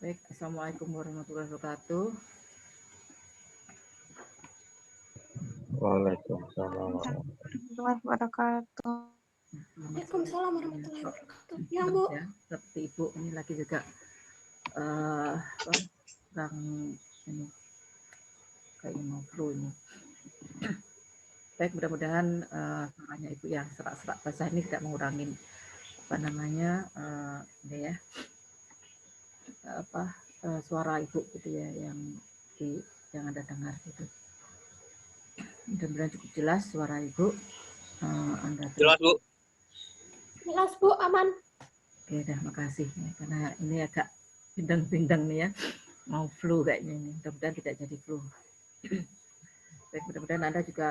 Baik, Assalamualaikum warahmatullahi wabarakatuh. Waalaikumsalam warahmatullahi wabarakatuh. Waalaikumsalam warahmatullahi wabarakatuh. Ya, Maaf Bu. ya, seperti Ibu ini lagi juga sedang ini kayaknya mau flu ini. Baik, mudah-mudahan suaranya Ibu yang serak-serak basah ini tidak mengurangi apa namanya ini ya suara Ibu gitu ya yang Anda dengar gitu. Mudah-mudahan cukup jelas suara Ibu. Anda Jelas, Bu. Jelas, Bu, aman. Oke, dah makasih ya, karena ini agak bindeng-bindeng nih ya. Mau flu kayaknya ini. Mudah-mudahan tidak jadi flu. Baik, mudah-mudahan Anda juga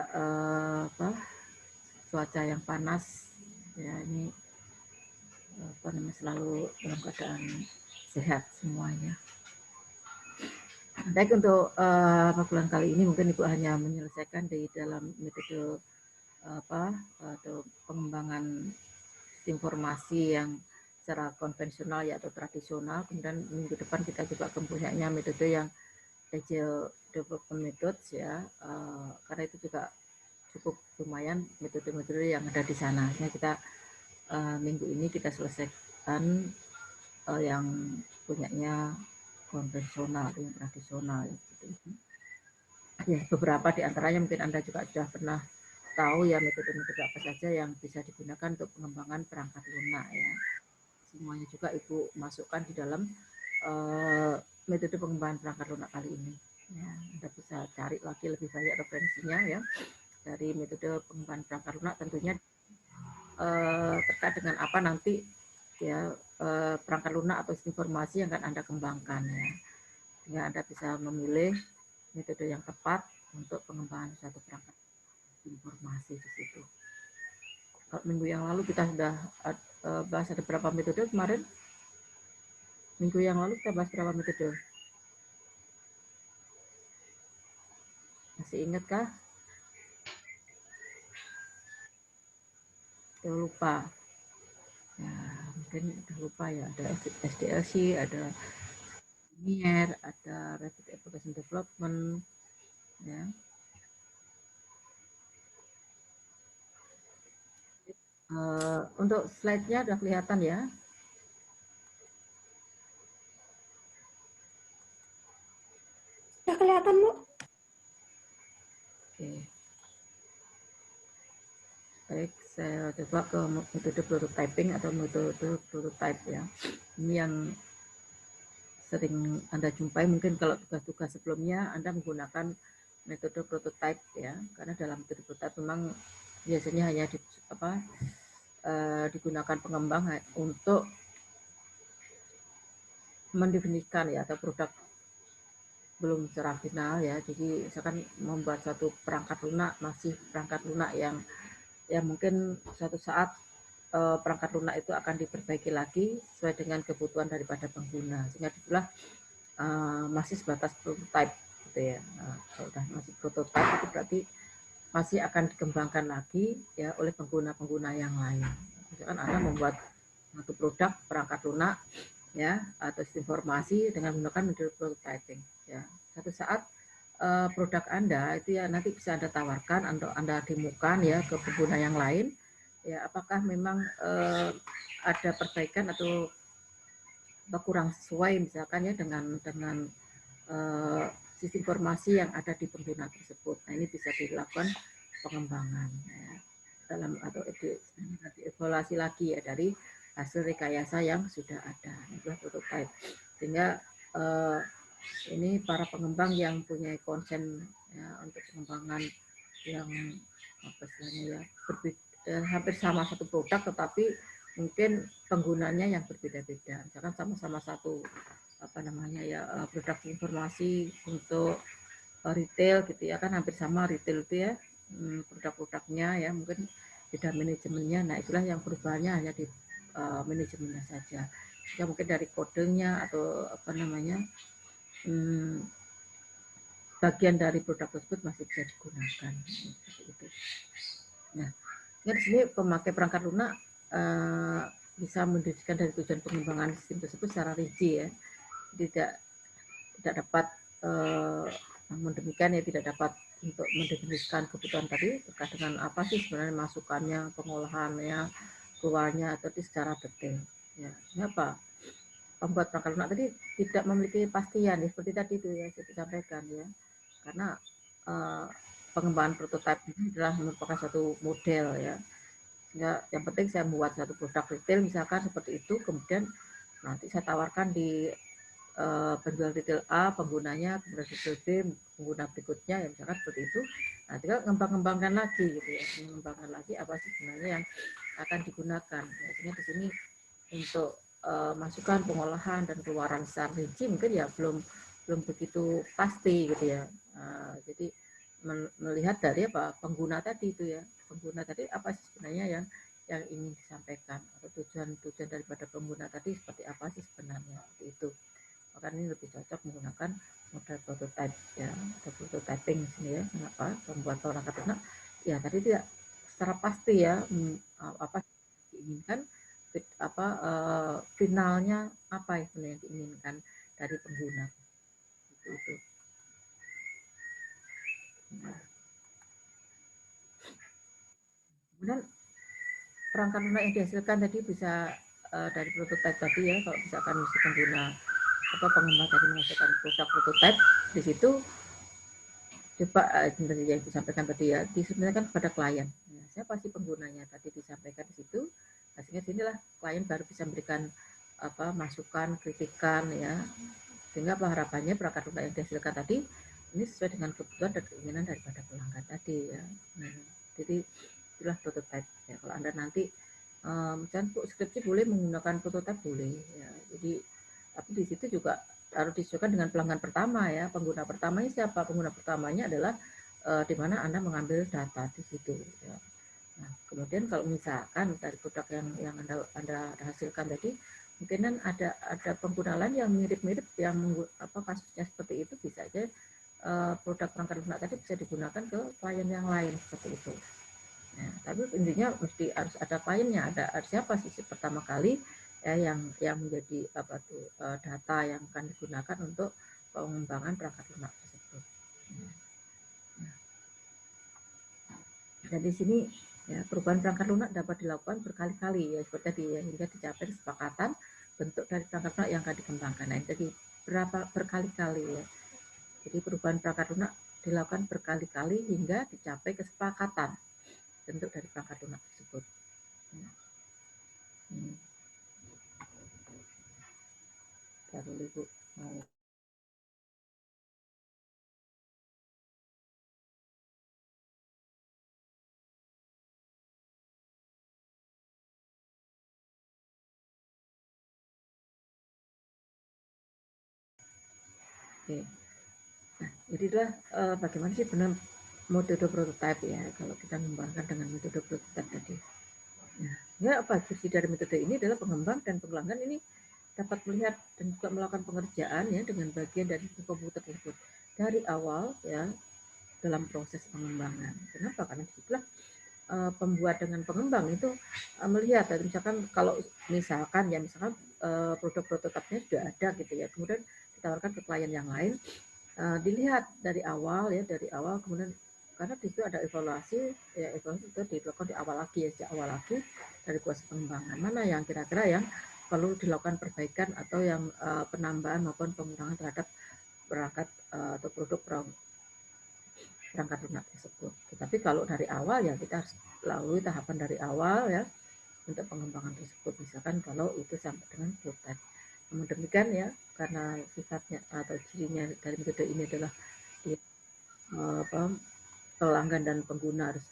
cuaca yang panas ya, ini selalu dalam keadaan sehat semuanya. Baik, untuk bulan kali ini mungkin Ibu hanya menyelesaikan di dalam metode atau pengembangan informasi yang secara konvensional ya atau tradisional. Kemudian minggu depan kita juga mempunyai metode yang agile development methods ya, karena itu juga cukup lumayan metode-metode yang ada di sana. Nah, kita minggu ini kita selesaikan yang punyanya konvensional, yang tradisional. Gitu. Ya, beberapa di antaranya mungkin Anda juga sudah pernah tahu ya metode-metode apa saja yang bisa digunakan untuk pengembangan perangkat lunak ya. Semuanya juga Ibu masukkan di dalam metode pengembangan perangkat lunak kali ini. Ya, Anda bisa cari lagi lebih banyak referensinya ya dari metode pengembangan perangkat lunak, tentunya terkait dengan apa nanti ya perangkat lunak atau informasi yang akan Anda kembangkan ya. Sehingga Anda bisa memilih metode yang tepat untuk pengembangan suatu perangkat informasi di situ. Minggu yang lalu kita sudah bahas ada berapa metode kemarin? Minggu yang lalu kita bahas berapa metode? Masih ingat kah? Saya lupa. Ya, mungkin udah lupa ya. Ada SDLC, ada Linear, ada Rapid Application Development, ya. Untuk slide-nya sudah kelihatan ya. Sudah kelihatan, Bu? Oke. Baik, saya coba ke metode prototyping atau metode prototype ya. Ini yang sering Anda jumpai, mungkin kalau tugas-tugas sebelumnya Anda menggunakan metode prototype ya, karena dalam metode prototype memang biasanya hanya digunakan pengembang untuk mendefinisikan ya atau produk belum secara final ya. Jadi misalkan membuat satu perangkat lunak, masih perangkat lunak yang mungkin suatu saat perangkat lunak itu akan diperbaiki lagi sesuai dengan kebutuhan daripada pengguna, sehingga itulah masih sebatas prototype gitu ya. Kalau udah masih prototype itu berarti masih akan dikembangkan lagi ya oleh pengguna-pengguna yang lain. Misalkan Anda membuat satu produk perangkat lunak ya atau informasi dengan menggunakan metode prototyping ya. Satu saat produk Anda itu ya nanti bisa Anda tawarkan atau Anda demokan ya ke pengguna yang lain ya, apakah memang ada perbaikan atau kurang sesuai misalkan ya dengan sistem informasi yang ada di pengguna tersebut. Nah, ini bisa dilakukan pengembangan ya, dalam atau dievaluasi lagi ya dari hasil rekayasa yang sudah ada, itulah prototype. Sehingga ini para pengembang yang punya konsen ya, untuk pengembangan yang apa istilahnya ya hampir sama satu produk, tetapi mungkin penggunanya yang berbeda-beda. Misalkan sama-sama satu apa namanya ya produk informasi untuk retail gitu ya, kan hampir sama retail itu ya produk-produknya ya, mungkin beda manajemennya. Nah, itulah yang perubahannya hanya di manajemennya saja. Ya mungkin dari kodenya atau apa namanya bagian dari produk tersebut masih bisa digunakan. Gitu. Nah, di sini pemakai perangkat lunak bisa mendirikan dari tujuan pengembangan sistem tersebut secara rinci ya. tidak dapat, namun demikian ya tidak dapat untuk mendefinisikan kebutuhan tadi terkait dengan apa sih sebenarnya masukannya, pengolahannya, keluarnya tadi secara detail. Ya, kenapa? Pembuat perangkat lunak tadi tidak memiliki pastian ya, seperti tadi itu ya saya sampaikan ya, karena pengembangan prototipe ini adalah merupakan satu model ya, sehingga yang penting saya membuat satu produk retail misalkan seperti itu, kemudian nanti saya tawarkan di penjual retail A, penggunanya, kemudian retail B, pengguna berikutnya ya misalkan seperti itu. Nah, tinggal ngembang-ngembangkan lagi gitu ya, mengembangkan lagi apa sih sebenarnya yang akan digunakan. Ya, sehingga di sini untuk masukan pengolahan dan keluaran secara rinci mungkin ya belum begitu pasti gitu ya. Jadi melihat dari apa pengguna tadi itu ya, pengguna tadi apa sih sebenarnya yang ingin disampaikan atau tujuan daripada pengguna tadi seperti apa sih sebenarnya itu. Maka ini lebih cocok menggunakan model prototype ya, atau prototyping sini ya. Kenapa? Pembuat perangkat lunak ya tadi tidak secara pasti ya apa diinginkan, apa finalnya apa yang diinginkan dari pengguna itu. Kemudian perangkat lunak yang dihasilkan tadi bisa dari prototype tadi ya, kalau misalkan si pengguna apa pengembang tadi menghasilkan produk prototype, di situ coba yang disampaikan tadi ya disampaikan kepada klien. Ya, siapa sih penggunanya tadi disampaikan di situ. Nah, sehingga sinilah klien baru bisa memberikan apa masukan, kritikan ya. Sehingga apa harapannya perangkat lunak yang dihasilkan tadi ini sesuai dengan kebutuhan dan keinginan daripada pelanggan tadi ya. Nah, jadi itulah prototype ya. Kalau Anda nanti misalnya skripsi boleh menggunakan prototype boleh ya. Jadi tapi di situ juga harus disesuaikan dengan pelanggan pertama ya. Pengguna pertamanya siapa? Pengguna pertamanya adalah di mana Anda mengambil data di situ ya. Nah, kemudian kalau misalkan dari produk yang Anda hasilkan tadi, mungkin kan ada pengguna lain yang mirip-mirip yang apa kasusnya seperti itu, bisa aja produk perangkat lunak tadi bisa digunakan ke klien yang lain seperti itu. Nah, tapi intinya mesti harus ada kliennya, ada siapa sih pertama kali ya yang menjadi apa tuh data yang akan digunakan untuk pengembangan perangkat lunak tersebut. Nah, dan di sini ya, perubahan perangkat lunak dapat dilakukan berkali-kali ya seperti tadi ya, hingga dicapai kesepakatan bentuk dari perangkat lunak yang akan dikembangkan. Nah, jadi berapa berkali-kali ya. Jadi perubahan perangkat lunak dilakukan berkali-kali hingga dicapai kesepakatan bentuk dari perangkat lunak tersebut. Baru Ibu mau. Oke. Nah, jadilah bagaimana sih benar metode prototype ya kalau kita mengembangkan dengan metode prototype tadi. Nah, ya apa fungsi dari metode ini adalah pengembang dan pelanggan ini dapat melihat dan juga melakukan pengerjaan ya dengan bagian dari komputer tersebut dari awal ya dalam proses pengembangan. Kenapa? Karena disitulah pembuat dengan pengembang itu melihat, misalkan kalau misalkan produk prototipenya sudah ada gitu ya, kemudian ditawarkan ke klien yang lain, dilihat dari awal kemudian karena di situ ada evaluasi ya, evaluasi itu dilakukan di awal lagi ya, sejak awal lagi dari proses pengembangan mana yang kira-kira yang perlu dilakukan perbaikan atau yang penambahan maupun pengurangan terhadap perangkat atau produk perangkat lunak tersebut. Tetapi kalau dari awal ya kita harus lalui tahapan dari awal ya untuk pengembangan tersebut. Misalkan kalau itu sampai dengan prototype. Namun demikian ya karena sifatnya atau cirinya dari metode ini adalah pelanggan dan pengguna harus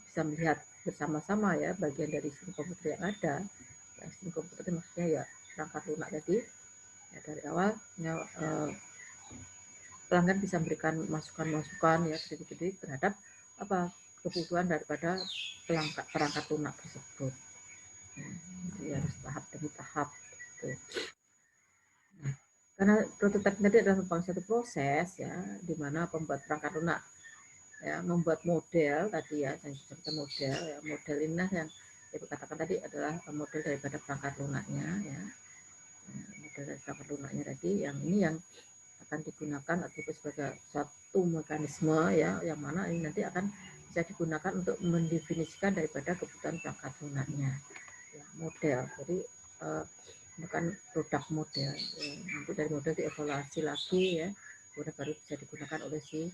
bisa melihat bersama-sama ya bagian dari sistem komputer yang ada. Ya, sistem komputer itu maksudnya ya perangkat lunak tadi ya dari awal ya, pelanggan bisa memberikan masukan-masukan ya sedikit-sedikit terhadap apa kebutuhan daripada perangkat lunak tersebut. Nah, jadi harus tahap demi tahap. Gitu. Nah, karena prototipe tadi adalah merupakan satu proses ya, di mana pembuat perangkat lunak ya membuat model tadi ya, yang disebut model ya, model ini yang Ibu katakan tadi adalah model daripada perangkat lunaknya ya. Nah, model dari perangkat lunaknya tadi, yang ini yang akan digunakan atau sebagai satu mekanisme ya, yang mana ini nanti akan bisa digunakan untuk mendefinisikan daripada kebutuhan perangkat lunaknya ya, model. Jadi bukan produk model ya. Nanti dari model dievaluasi lagi ya, kemudian baru bisa digunakan oleh si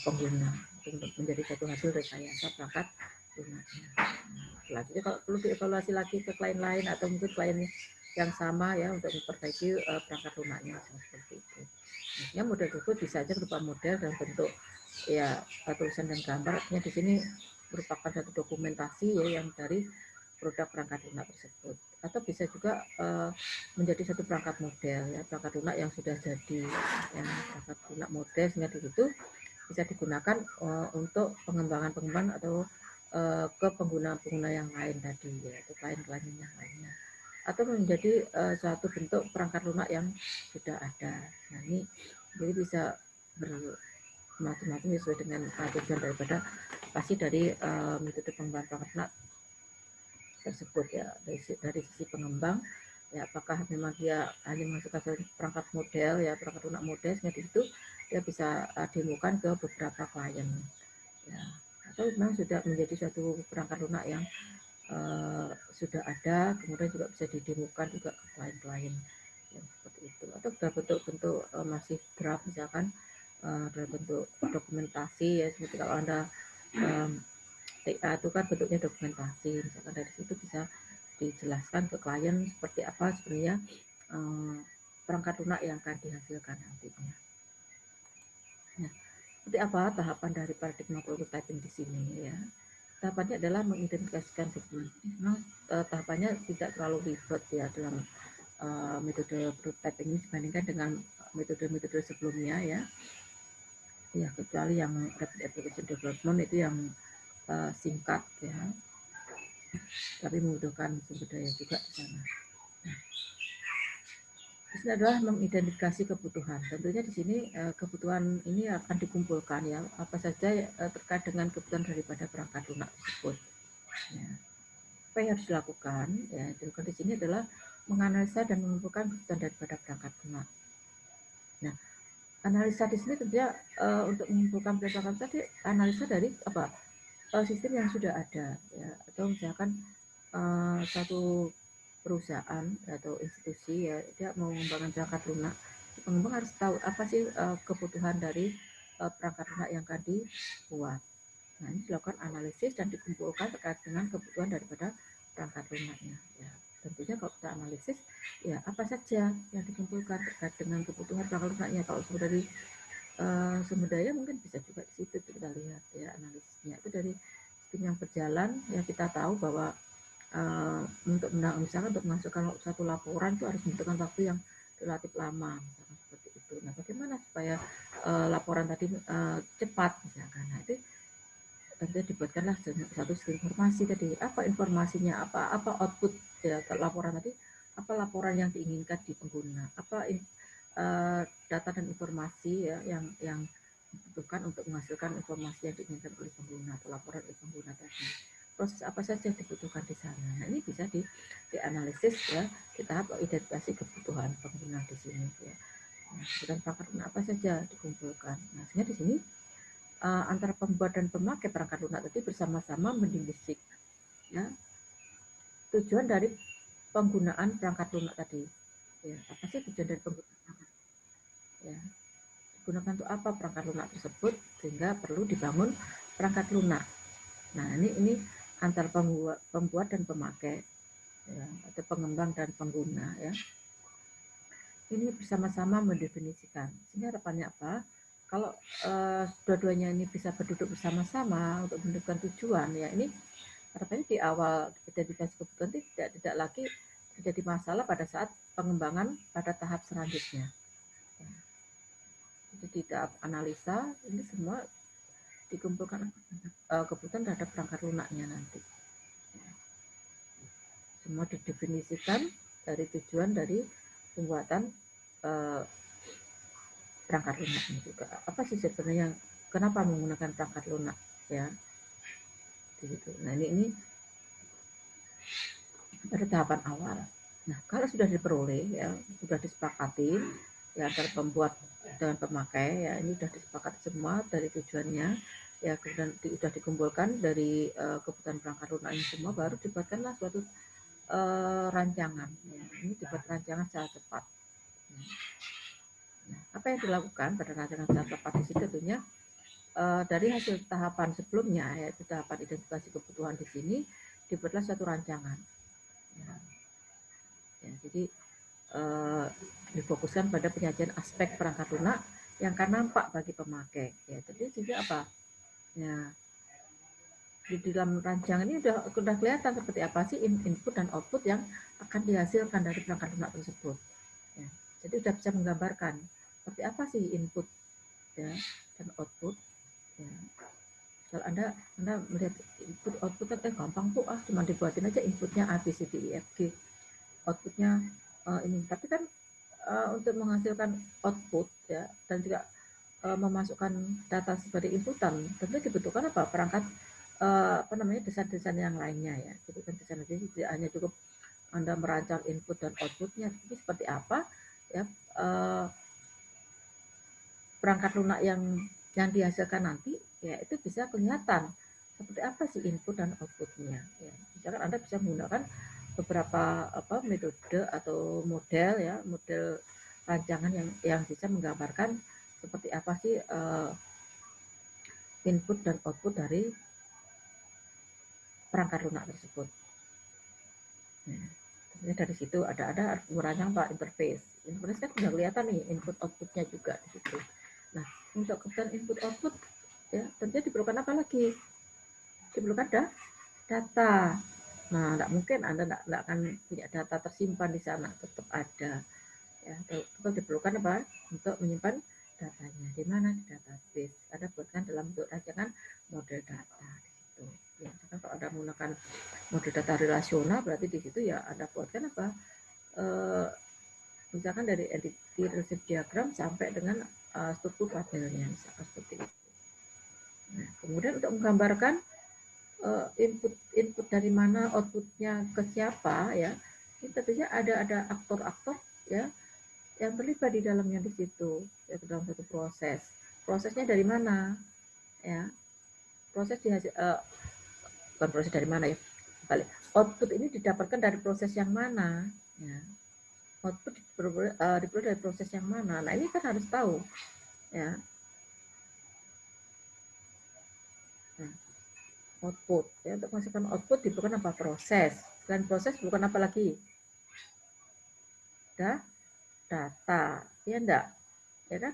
pengguna untuk menjadi satu hasil rekayasa perangkat lunaknya. Selanjutnya kalau perlu dievaluasi lagi ke klien lain atau mungkin klien yang sama ya untuk memperbaiki perangkat lunaknya seperti itu. Maksudnya model tersebut bisa saja berupa model dalam bentuk ya tulisan dan gambar. Artinya di sini merupakan satu dokumentasi ya yang dari produk perangkat lunak tersebut. Atau bisa juga menjadi satu perangkat model ya, perangkat lunak yang sudah jadi ya, perangkat lunak model, sehingga di situ bisa digunakan untuk pengembangan atau ke pengguna-pengguna yang lain tadi ya, atau klien-klien yang lainnya, atau menjadi suatu bentuk perangkat lunak yang sudah ada. Nah ini jadi bisa bermacam-macam sesuai dengan tujuan daripada pasti dari metode pengembangan perangkat lunak tersebut ya, dari sisi pengembang ya, apakah memang dia hanya masukkan perangkat model ya, perangkat lunak model, sehingga di situ dia bisa demokan ke beberapa klien ya, atau memang sudah menjadi suatu perangkat lunak yang sudah ada, kemudian juga bisa didemokan juga ke klien-klien yang seperti itu, atau dalam bentuk-bentuk masih draft misalkan dalam bentuk dokumentasi ya, seperti kalau Anda TA itu kan bentuknya dokumentasi, misalkan dari situ bisa dijelaskan ke klien seperti apa sebenarnya perangkat lunak yang akan dihasilkan nantinya. Nah, seperti apa tahapan dari paradigma prototyping di sini ya? Tahapannya adalah mengidentifikasikan kebutuhan. Memang tahapannya tidak terlalu ribet ya dalam metode prototyping ini dibandingkan dengan metode-metode sebelumnya ya. Ya, kecuali yang rapid application development itu yang singkat ya, tapi membutuhkan sumber daya juga di sana. Nah, di sini adalah mengidentifikasi kebutuhan. Tentunya di sini kebutuhan ini akan dikumpulkan ya, apa saja terkait dengan kebutuhan daripada perangkat lunak tersebut. Ya. Apa yang harus dilakukan? Ya, dilakukan di sini adalah menganalisa dan mengumpulkan kebutuhan daripada perangkat lunak. Nah, analisa di sini tentunya untuk mengumpulkan perangkat tadi, analisa dari apa? Sistem yang sudah ada ya, atau misalkan satu perusahaan atau institusi ya, dia mau mengembangkan perangkat lunak, pengembang harus tahu apa sih kebutuhan dari perangkat lunak yang akan dibuat. Nah, ini dilakukan analisis dan dikumpulkan terkait dengan kebutuhan daripada perangkat lunaknya ya. Tentunya kalau kita analisis ya, apa saja yang dikumpulkan terkait dengan kebutuhan perangkat lunaknya. Kalau dari sumber daya mungkin bisa juga di situ kita lihat ya analisisnya. Itu dari sistem yang berjalan ya, kita tahu bahwa untuk misalkan untuk memasukkan satu laporan itu harus membutuhkan waktu yang relatif lama misalkan seperti itu. Nah, bagaimana supaya laporan tadi cepat misalkan. Nah, itu tentunya dibuatkanlah satu sistem informasi tadi. Apa informasinya, apa output ya, laporan tadi, apa laporan yang diinginkan di pengguna, apa data dan informasi ya yang dibutuhkan untuk menghasilkan informasi yang diinginkan oleh pengguna atau laporan oleh pengguna tadi. Proses apa saja yang dibutuhkan di sana. Nah, ini bisa dianalisis ya di tahap identifikasi kebutuhan pengguna di sini ya. Nah, kemudian perangkat lunak apa saja dikumpulkan. Nah, sehingga di sini antara pembuat dan pemakai perangkat lunak tadi bersama-sama mendefinisikan ya tujuan dari penggunaan perangkat lunak tadi. Ya, apa sih tujuan dari penggunaan perangkat? Ya, digunakan untuk apa perangkat lunak tersebut sehingga perlu dibangun perangkat lunak. Nah, ini antara pembuat dan pemakai ya, atau pengembang dan pengguna ya. Ini bersama-sama mendefinisikan. Sehingga harapannya apa? Kalau dua-duanya ini bisa berduduk bersama-sama untuk menentukan tujuan ya, ini harapannya di awal identifikasi kebutuhan tidak lagi terjadi masalah pada saat pengembangan pada tahap selanjutnya. Jadi di tahap analisa ini semua dikumpulkan kebutuhan terhadap perangkat lunaknya nanti. Semua didefinisikan dari tujuan dari pembuatan perangkat lunak ini juga. Apa sih sebenarnya kenapa menggunakan perangkat lunak ya? Gitu. Nah, ini pada tahapan awal. Nah, kalau sudah diperoleh, ya, sudah disepakati ya antara pembuat dengan pemakai, ya ini sudah disepakati semua dari tujuannya, ya kemudian sudah dikumpulkan dari kebutuhan perangkat lunak ini semua, baru dibuatkanlah suatu rancangan. Ya. Ini dibuat rancangan secara cepat. Nah, apa yang dilakukan pada rancangan secara cepat di sini tentunya dari hasil tahapan sebelumnya, yaitu tahapan identifikasi kebutuhan di sini, dibuatlah suatu rancangan. Ya. Ya, jadi difokuskan pada penyajian aspek perangkat lunak yang akan nampak bagi pemakai. Ya, jadi juga apa? Ya, di dalam rancangan ini sudah kelihatan seperti apa sih input dan output yang akan dihasilkan dari perangkat lunak tersebut. Ya, jadi sudah bisa menggambarkan seperti apa sih input, ya, dan output. Ya. Kalau Anda melihat input output kan gampang tuh, cuma dibuatin aja inputnya A B C D E F G, outputnya ini. Tapi kan untuk menghasilkan output, ya, dan juga memasukkan data sebagai inputan, tentu dibutuhkan apa? Perangkat desain-desain yang lainnya, ya. Jadi kan desain jadi tidak hanya cukup Anda merancang input dan outputnya, tapi seperti apa, ya, perangkat lunak yang dihasilkan nanti, ya itu bisa kelihatan seperti apa sih input dan outputnya. Ya. Misalkan Anda bisa menggunakan beberapa metode atau model, ya, model rancangan yang bisa menggambarkan seperti apa sih input dan output dari perangkat lunak tersebut. Nah, dari situ ada merancang Pak interface. Interface kan sudah kelihatan nih input outputnya juga di situ. Nah, untuk kebutuhan input output, ya tentunya diperlukan apa lagi? Diperlukan data. Nah, tidak mungkin Anda tidak akan punya data tersimpan di sana, tetap ada. Ya, tetap diperlukan apa? Untuk menyimpan datanya. Di mana? Di database. Ada buatkan dalam bentuk rancangan model data di situ. Ya, kalau Anda menggunakan model data relasional, berarti di situ ya Anda buatkan apa? Misalkan dari entity receipt diagram sampai dengan struktur tabelnya, misalkan seperti itu. Nah, kemudian untuk menggambarkan input dari mana, outputnya ke siapa, ya ini tentunya ada aktor-aktor, ya, yang terlibat di dalamnya di situ, ya, dalam satu prosesnya dari mana, ya, proses bukan proses dari mana, ya, balik, output ini didapatkan dari proses yang mana, ya, output diperoleh dari proses yang mana. Nah, ini kan harus tahu, ya. Nah, output, ya, untuk menghasilkan output diperlukan apa? Proses. Selain proses bukan apa lagi? Data, ya enggak, ya kan?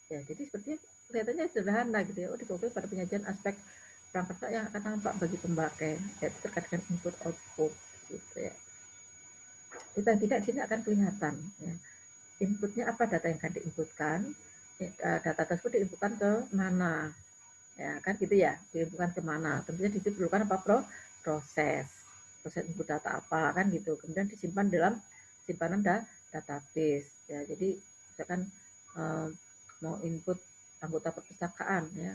Ya, jadi sepertinya kelihatannya sederhana gitu, ya. Difokuskan pada penyajian aspek perangkat yang akan nampak bagi pemakai, yaitu terkait dengan input output, gitu ya. Kita tidak sini akan kelihatan, ya. Inputnya apa, data yang akan diinputkan, data tersebut diinputkan ke mana, ya kan gitu ya, diinputkan ke mana. Tentunya diperlukan apa? Proses input data apa, kan gitu. Kemudian disimpan dalam simpanan database, ya. Jadi misalkan mau input anggota perpustakaan, ya,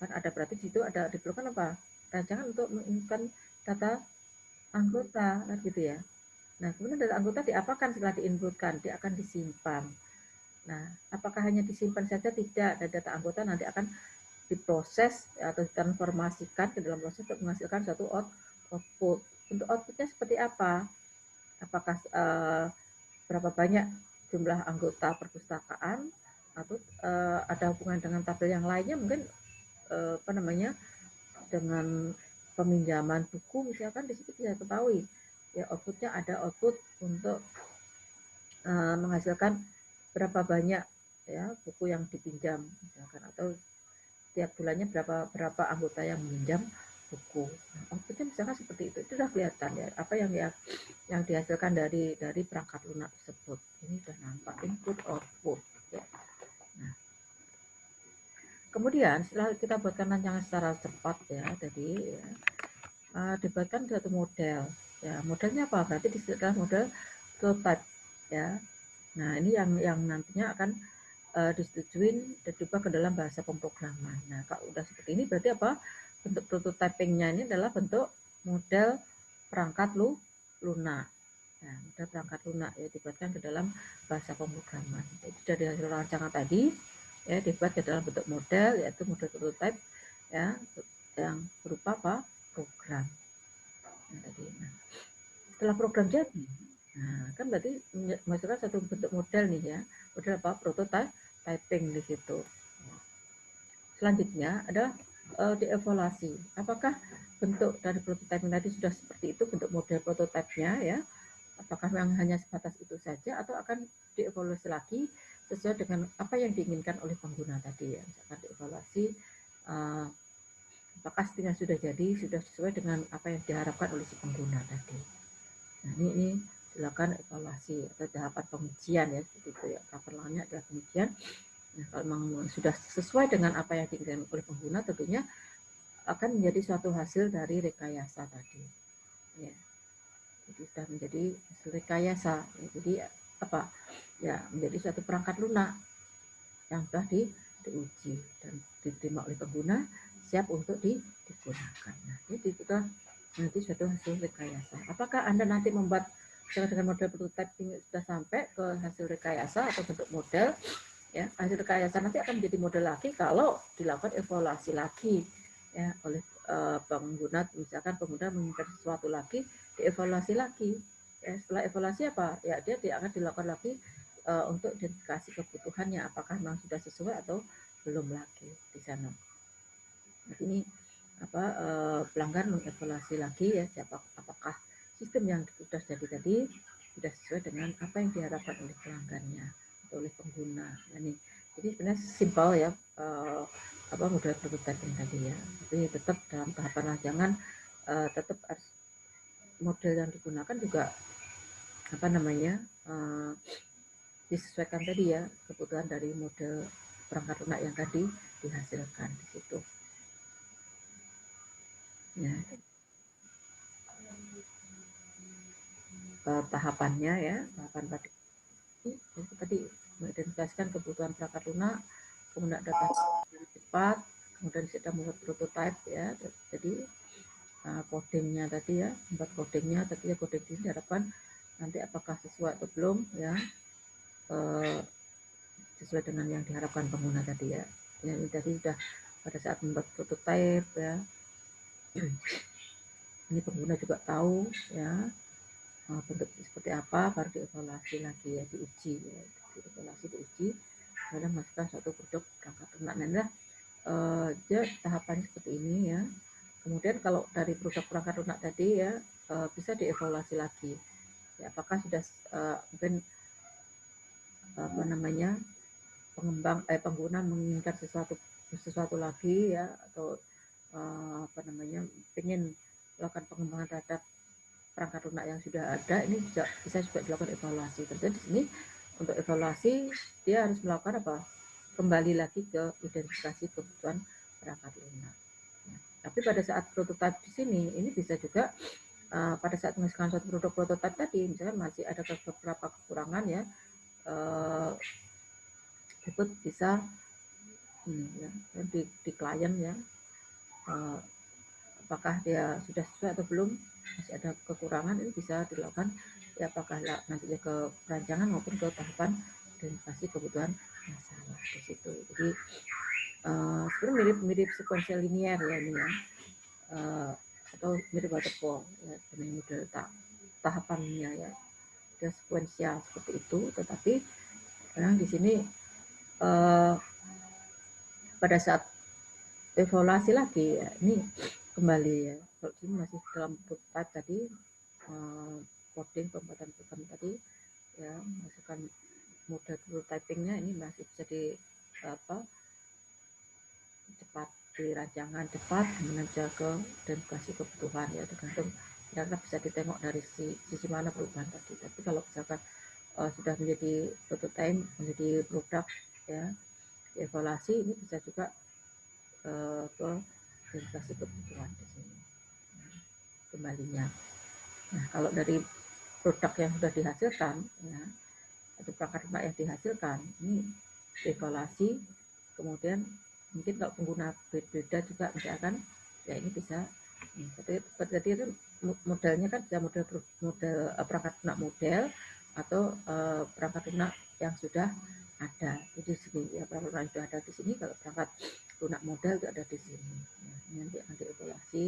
kan ada, berarti di situ ada diperlukan apa? Rancangan untuk menginputkan data anggota, kan gitu ya. Nah, kemudian data anggota diapakan setelah diinputkan? Dia akan disimpan. Nah, apakah hanya disimpan saja? Tidak. Dan data anggota nanti akan diproses atau ditransformasikan ke dalam proses untuk menghasilkan suatu output. Untuk outputnya seperti apa? Apakah berapa banyak jumlah anggota perpustakaan, atau ada hubungan dengan tabel yang lainnya, mungkin dengan peminjaman buku misalkan, di situ bisa ketahui, ya, outputnya ada output untuk menghasilkan berapa banyak, ya, buku yang dipinjam misalkan, atau tiap bulannya berapa anggota yang meminjam buku. Nah, outputnya misalkan seperti itu sudah kelihatan, ya, apa yang dihasilkan dari perangkat lunak tersebut. Ini sudah nampak input output, ya. Nah, kemudian setelah kita buatkan rancangan secara cepat, ya, jadi ya, dibuatkan suatu model, ya. Modelnya apa? Berarti disediakan model prototype, ya. Nah, ini yang nantinya akan disetujuin dan diubah ke dalam bahasa pemrograman. Nah, kalau udah seperti ini berarti apa? Bentuk prototypingnya ini adalah bentuk model perangkat lunak. Nah, model perangkat lunak ya dibuatkan ke dalam bahasa pemrograman. Jadi dari hasil rancangan tadi ya dibuat ke dalam bentuk model, yaitu model prototype ya yang berupa apa? Program. Nah, tadi. Nah, setelah program jadi, nah kan berarti masukkan satu bentuk model nih ya. Model apa? Prototype typing di situ. Selanjutnya ada dievaluasi. Apakah bentuk dari prototyping tadi sudah seperti itu bentuk model prototipenya ya? Apakah memang hanya sebatas itu saja atau akan dievaluasi lagi sesuai dengan apa yang diinginkan oleh pengguna tadi ya? Misalkan dievaluasi apakah settingnya sudah jadi, sudah sesuai dengan apa yang diharapkan oleh si pengguna tadi. Nah ini silakan evaluasi atau tahapan pengujian ya seperti itu ya. Tahapan lainnya adalah pengujian. Nah, kalau memang sudah sesuai dengan apa yang diinginkan oleh pengguna, tentunya akan menjadi suatu hasil dari rekayasa tadi. Ya. Jadi sudah menjadi hasil rekayasa. Jadi apa? Ya menjadi suatu perangkat lunak yang sudah diuji dan diterima oleh pengguna, siap untuk digunakan. Nah, ini sudah nanti suatu hasil rekayasa. Apakah Anda nanti membuat dengan model prototype ini sudah sampai ke hasil rekayasa atau bentuk model? Ya, hasil rekayasa nanti akan menjadi model lagi kalau dilakukan evaluasi lagi ya oleh pengguna. Misalkan pengguna menginginkan sesuatu lagi, dievaluasi lagi ya. Setelah evaluasi apa ya, dia akan dilakukan lagi untuk identifikasi kebutuhannya, apakah memang sudah sesuai atau belum lagi di sana. Nah, ini apa pelanggan mengevaluasi lagi ya, apakah sistem yang sudah jadi tadi sudah sesuai dengan apa yang diharapkan oleh pelanggannya atau oleh pengguna. Nah, ini jadi sebenarnya simpel ya apa model prototyping tadi ya, tapi tetap dalam tahapan rancangan tetap harus model yang digunakan juga apa namanya disesuaikan tadi ya kebutuhan dari model perangkat lunak yang tadi dihasilkan di situ. Ya. Tahapannya ya, tahapan tadi itu tadi mengidentifikasikan kebutuhan perangkat lunak, kemudian data cepat, kemudian kita membuat prototype ya, jadi codingnya tadi ya, membuat codingnya tadi ya, coding ini diharapkan nanti apakah sesuai atau belum ya, sesuai dengan yang diharapkan pengguna tadi ya. Ini tadi sudah pada saat membuat prototype ya, ini pengguna juga tahu ya bentuk seperti apa, baru dievaluasi lagi ya, diuji ya, dievaluasi diuji, kemudian masukkan suatu produk perangkat lunak. Nah, ya tahapannya seperti ini ya. Kemudian kalau dari produk perangkat lunak tadi ya bisa dievaluasi lagi ya, apakah sudah mungkin apa namanya pengguna menginginkan sesuatu lagi ya, atau apa namanya ingin melakukan pengembangan terhadap perangkat lunak yang sudah ada. Ini bisa juga dilakukan evaluasi. Terus di sini untuk evaluasi dia harus melakukan apa? Kembali lagi ke identifikasi kebutuhan perangkat lunak. Tapi pada saat prototipe di sini ini bisa juga pada saat menghasilkan suatu produk prototipe tadi, misalkan masih ada beberapa kekurangan ya, disebut bisa ya, di klien ya, apakah dia sudah sesuai atau belum, masih ada kekurangan, ini bisa dilakukan ya, apakah nantinya ke perancangan maupun ke tahapan identifikasi kebutuhan masalah di situ. Jadi sebenarnya mirip sekuensial linear ya ini ya, atau mirip waterfall ya, dengan model tahapannya ya, dia sekuensial seperti itu. Tetapi memang di sini pada saat evaluasi lagi ya, ini kembali ya, kalau ini masih dalam prototype tadi, coding pembuatan program tadi ya, masukkan model prototypingnya, ini masih bisa di apa cepat, di rancangan cepat, kemudian ke identifikasi kebutuhan ya, tergantung kira-kira bisa ditengok dari sisi mana perubahan tadi. Tapi kalau misalkan sudah menjadi prototype, menjadi produk ya, evaluasi ini bisa juga ke identifikasi kebutuhan di sini kembalinya. Nah, kalau dari produk yang sudah dihasilkan ya, atau perangkat lunak yang dihasilkan, ini evaluasi, kemudian mungkin kalau pengguna berbeda juga misalkan ya, ini bisa Berarti itu modelnya kan bisa model perangkat lunak model atau perangkat lunak yang sudah ada. Jadi sini ya perangkat lunak yang sudah ada di sini, kalau perangkat lunak model itu ada di sini. Ya, ini nanti akan dievaluasi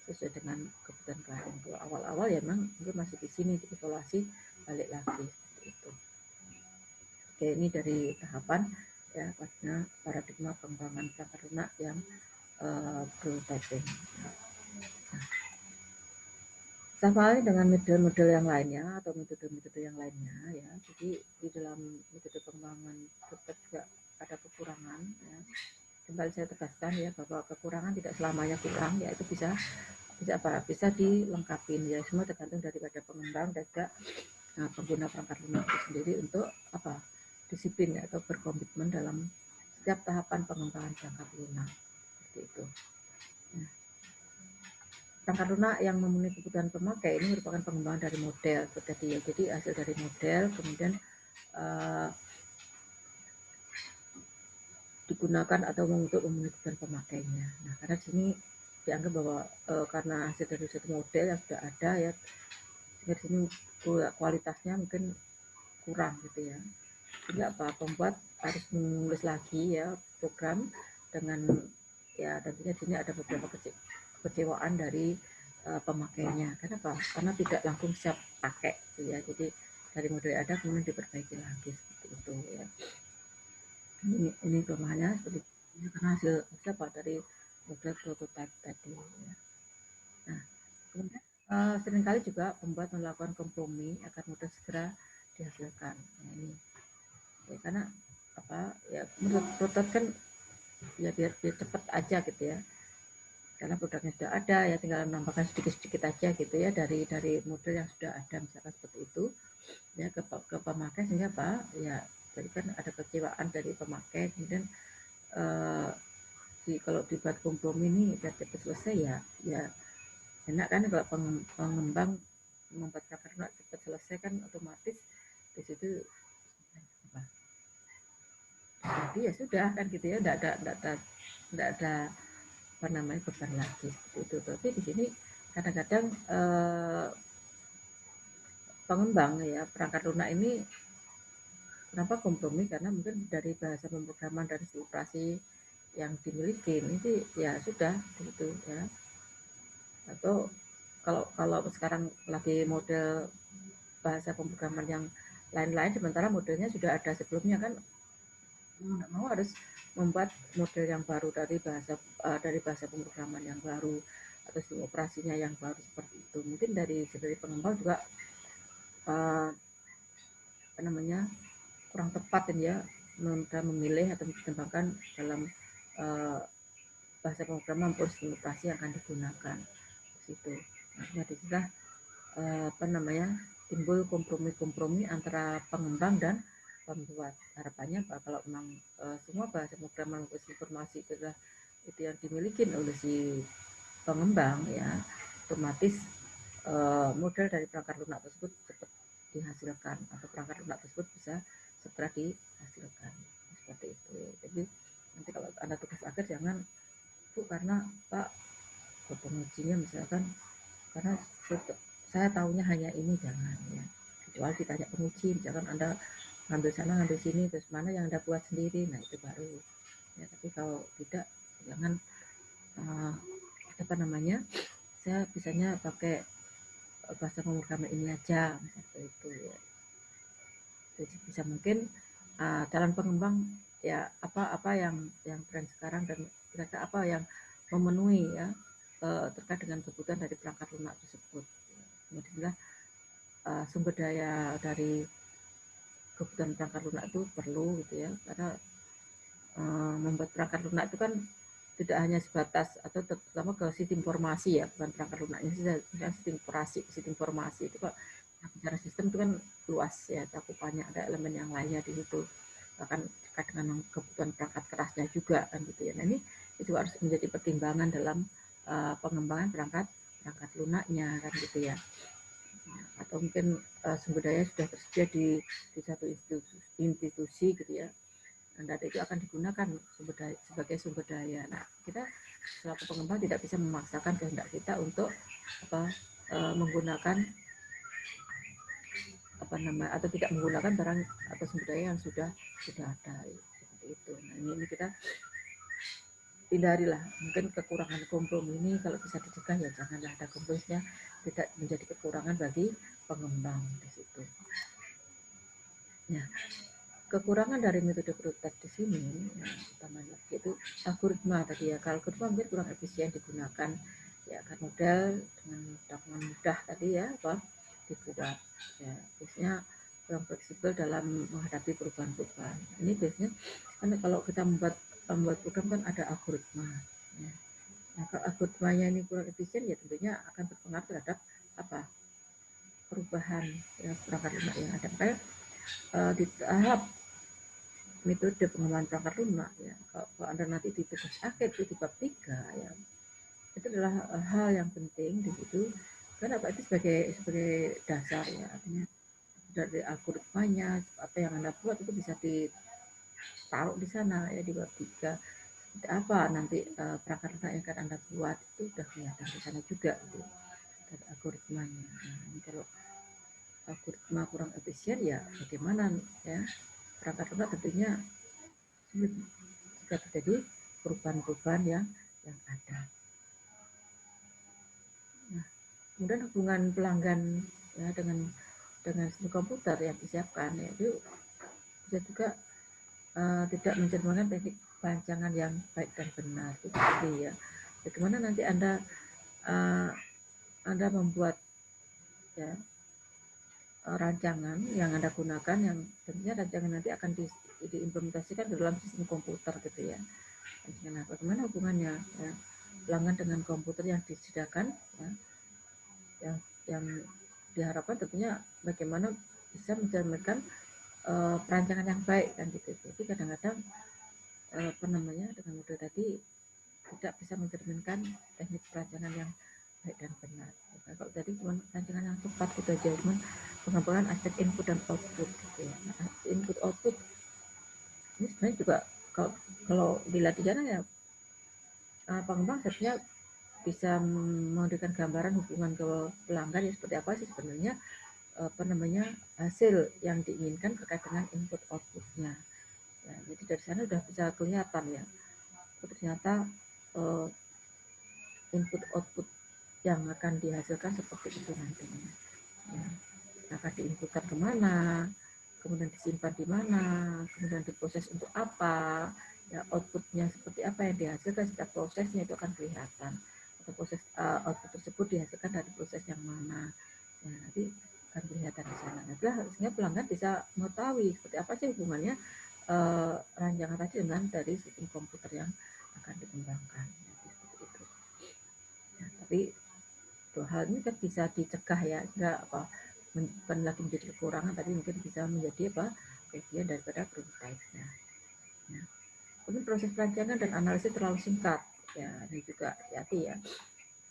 sesuai dengan kebutuhan klien. Kalau awal-awal ya memang mungkin masih di sini dievaluasi balik lagi seperti itu. Oke, ini dari tahapan ya pada paradigma pengembangan perangkat lunak yang prototyping. Sama halnya dengan model-model yang lainnya atau metode-metode yang lainnya ya. Jadi di dalam metode pengembangan tetap juga ada kekurangan ya. Kembali saya tegaskan ya bahwa kekurangan tidak selamanya kurang ya, itu bisa dilengkapi ya, semua tergantung daripada pengembang dan juga pengguna perangkat lunak itu sendiri untuk disiplin ya, atau berkomitmen dalam setiap tahapan pengembangan perangkat lunak seperti itu. Perangkat lunak yang memenuhi kebutuhan pemakai ini merupakan pengembangan dari model tadi ya. Jadi hasil dari model kemudian digunakan atau untuk memenuhi kebutuhan pemakainya. Nah, karena sini dianggap bahwa karena hasil dari satu model yang sudah ada ya, sehingga di sini kualitasnya mungkin kurang gitu ya. Sehingga pembuat harus menulis lagi ya program dengan ya tentunya di sini ada beberapa kekecewaan dari pemakainya. Kenapa? Karena tidak langsung siap pakai gitu ya. Jadi dari model ada kemudian diperbaiki lagi seperti itu ya. Ini kelemahannya seperti ini karena hasil dari model prototype tadi ya. Nah, kemudian seringkali juga pembuat melakukan kompromi agar model segera dihasilkan. Nah, ini ya, karena ya menurut prototype kan ya biar cepat aja gitu ya, karena produknya sudah ada ya, tinggal menambahkan sedikit-sedikit aja gitu ya dari model yang sudah ada misalkan seperti itu ya ke pemakai, sehingga ya jadi kan ada kecewaan dari pemakai. Kemudian kalau dibuat kompromi ini biar cepat selesai ya enak kan, kalau pengembang membuat karena cepat selesai kan otomatis di situ jadi ya sudah kan gitu ya, tidak ada beban lagi seperti itu. Tapi di sini kadang-kadang pengembang ya perangkat lunak ini kenapa kompromi, karena mungkin dari bahasa pemrograman dan operasi yang dimiliki ini ya sudah gitu ya. Atau kalau sekarang lagi model bahasa pemrograman yang lain-lain sementara modelnya sudah ada sebelumnya, kan nggak mau harus membuat model yang baru dari bahasa pemrograman yang baru atau sistem operasinya yang baru seperti itu. Mungkin dari pengembang juga kurang tepat ya memilih atau mengembangkan dalam bahasa pemrograman maupun sistem operasi yang akan digunakan di situ. Nah, disitulah timbul kompromi antara pengembang dan pembuat. Harapannya kalau memang semua bahasa pemrograman maupun informasi itu yang dimiliki oleh si pengembang ya, otomatis model dari perangkat lunak tersebut cepat dihasilkan atau perangkat lunak tersebut bisa segera dihasilkan seperti itu. Jadi nanti kalau Anda tugas akhir jangan Bu karena Pak pengujinya misalkan karena saya tahunya hanya ini, jangan ya, kecuali ditanya penguji misalkan Anda ngambil sana ngambil sini terus mana yang Anda buat sendiri, nah itu baru ya. Tapi kalau tidak jangan saya bisanya pakai bahasa pemrograman ini aja seperti itu ya. Jadi bisa mungkin jalan pengembang ya apa yang tren sekarang dan kira-kira apa yang memenuhi ya terkait dengan kebutuhan dari perangkat lunak tersebut. Kemudian sumber daya dari kebutuhan perangkat lunak itu perlu gitu ya, karena membuat perangkat lunak itu kan tidak hanya sebatas atau terutama ke sistem informasi ya, bukan perangkat lunaknya saja, sistem operasi, sistem informasi itu kok bicara sistem itu kan luas ya cakupannya, ada elemen yang lainnya di situ, bahkan terkait dengan kebutuhan perangkat kerasnya juga kan gitu ya. Nah ini itu harus menjadi pertimbangan dalam pengembangan perangkat lunaknya kan gitu ya. Atau mungkin sumber daya sudah tersedia di satu institusi gitu ya, dan data itu akan digunakan sebagai sumber daya. Nah kita selaku pengembang tidak bisa memaksakan kehendak kita untuk menggunakan atau tidak menggunakan barang atau sumber daya yang sudah ada seperti itu. Nah, ini kita hindarilah mungkin kekurangan kompromi ini, kalau bisa dicegah ya janganlah ada komprominya, tidak menjadi kekurangan bagi pengembang di situ. Nah, kekurangan dari metode prototipe di sini utamanya itu algoritma tadi ya. Kalau algoritma mungkin kurang efisien digunakan ya, kan model dengan mudah tadi ya dibuat ya, biasanya kurang fleksibel dalam menghadapi perubahan-perubahan. Ini biasanya kan kalau kita membuat program kan ada algoritma ya. Nah, kalau algoritmanya ini kurang efisien ya tentunya akan berpengaruh terhadap perubahan ya, perangkat lunak yang ada. Makanya di tahap metode pengembangan perangkat lunak ya, kalau Anda nanti di tugas akhir itu di bab 3 ya, itu adalah hal yang penting di situ, karena itu sebagai dasar ya, artinya dari algoritmanya apa yang Anda buat itu bisa ditaruh di sana ya di bab 3. Apa nanti perangkat lunak yang akan Anda buat itu sudah kelihatan di sana juga gitu, dari algoritmanya. Nah, ini kalau algoritma kurang efisien ya bagaimana ya, perangkat lunak tentunya sulit jika terjadi perubahan-perubahan yang ada. Nah, kemudian hubungan pelanggan ya dengan sistem komputer yang disiapkan ya, itu bisa juga tidak mencerminkan teknik perancangan yang baik dan benar seperti ya. Bagaimana nanti Anda membuat ya rancangan yang Anda gunakan, yang tentunya rancangan nanti akan diimplementasikan ke dalam sistem komputer gitu ya. Nah, bagaimana hubungannya ya, pelanggan dengan komputer yang disediakan ya, yang diharapkan tentunya bagaimana bisa mencerminkan perancangan yang baik kan gitu. Jadi kadang-kadang dengan model tadi tidak bisa mencerminkan teknik perancangan yang baik dan benar. Nah, kalau tadi cuma perancangan yang tepat gitu aja, cuma pengembangan aspek input dan output gitu ya. Nah, input output ini sebenarnya juga kalau dilihat di sana ya, pengembang sebenarnya bisa memberikan gambaran hubungan ke pelanggan ya seperti apa sih sebenarnya hasil yang diinginkan terkait dengan input outputnya. Ya, jadi dari sana sudah bisa kelihatan ya, ternyata input output yang akan dihasilkan seperti itu nantinya. Ya, akan diinputkan kemana, kemudian disimpan di mana, kemudian diproses untuk apa, ya outputnya seperti apa yang dihasilkan, setiap prosesnya itu akan kelihatan. Atau proses output tersebut dihasilkan dari proses yang mana, ya, nanti akan kelihatan di sana. Nah, sehingga pelanggan bisa mengetahui seperti apa sih hubungannya rancangan tadi dengan dari sistem komputer yang akan dikembangkan. Ya, seperti itu. Ya, tapi dua hal ini kan bisa dicegah ya, enggak bukan lagi menjadi kekurangan, tapi mungkin bisa menjadi kelebihan daripada prototipe-nya. Ya. Kemudian proses perancangan dan analisis terlalu singkat, ya ini juga hati-hati ya.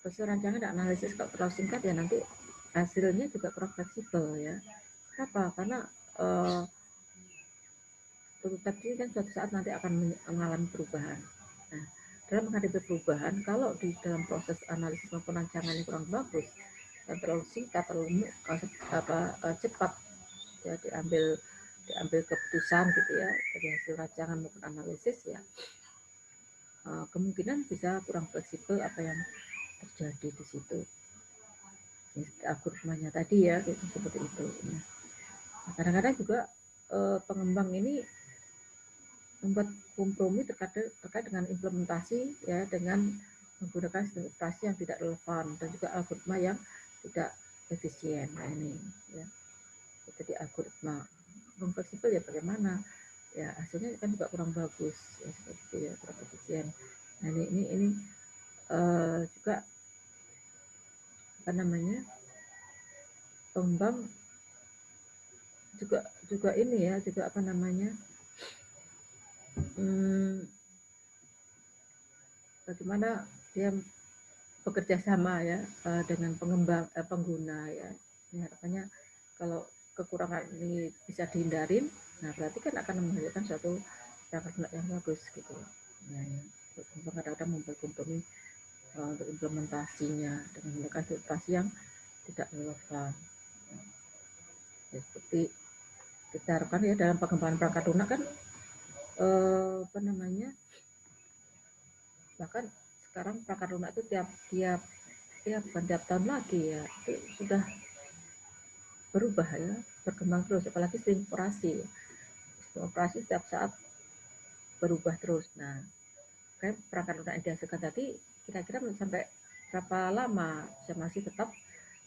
Proses rancangan dan analisis kalau terlalu singkat ya nanti hasilnya juga kurang fleksibel ya. Kenapa? Karena prototipe ini kan suatu saat nanti akan mengalami perubahan. Nah, dalam menghadapi perubahan, kalau di dalam proses analisis maupun rancangannya kurang bagus dan terlalu singkat, terlalu cepat ya diambil keputusan gitu ya dari hasil rancangan maupun analisis ya, kemungkinan bisa kurang fleksibel apa yang terjadi di situ. Algoritmanya tadi ya seperti itu. Nah, kadang-kadang juga pengembang ini membuat kompromi terkait dengan implementasi ya, dengan menggunakan implementasi yang tidak relevan dan juga algoritma yang tidak efisien. Nah ini ya, jadi algoritma belum fleksibel ya bagaimana ya, hasilnya kan juga kurang bagus ya, seperti itu ya, kurang efisien. Nah ini juga pengembang juga ini ya, juga bagaimana dia bekerja sama ya dengan pengguna ya. Ini harapannya kalau kekurangan ini bisa dihindarin, nah berarti kan akan menghasilkan suatu perangkat lunak yang bagus gitu. Nah, ya. kadang-kadang memperkompromi untuk implementasinya dengan menggunakan filtrasi yang tidak relevan. Ya, seperti kita harapkan ya dalam pengembangan perangkat lunak kan bahkan sekarang perangkat lunak itu bukan tiap tahun lagi ya, itu sudah berubah ya, berkembang terus, apalagi sistem operasi setiap saat berubah terus. Nah, kayak perangkat lunak yang dihasilkan tadi kira-kira sampai berapa lama bisa masih tetap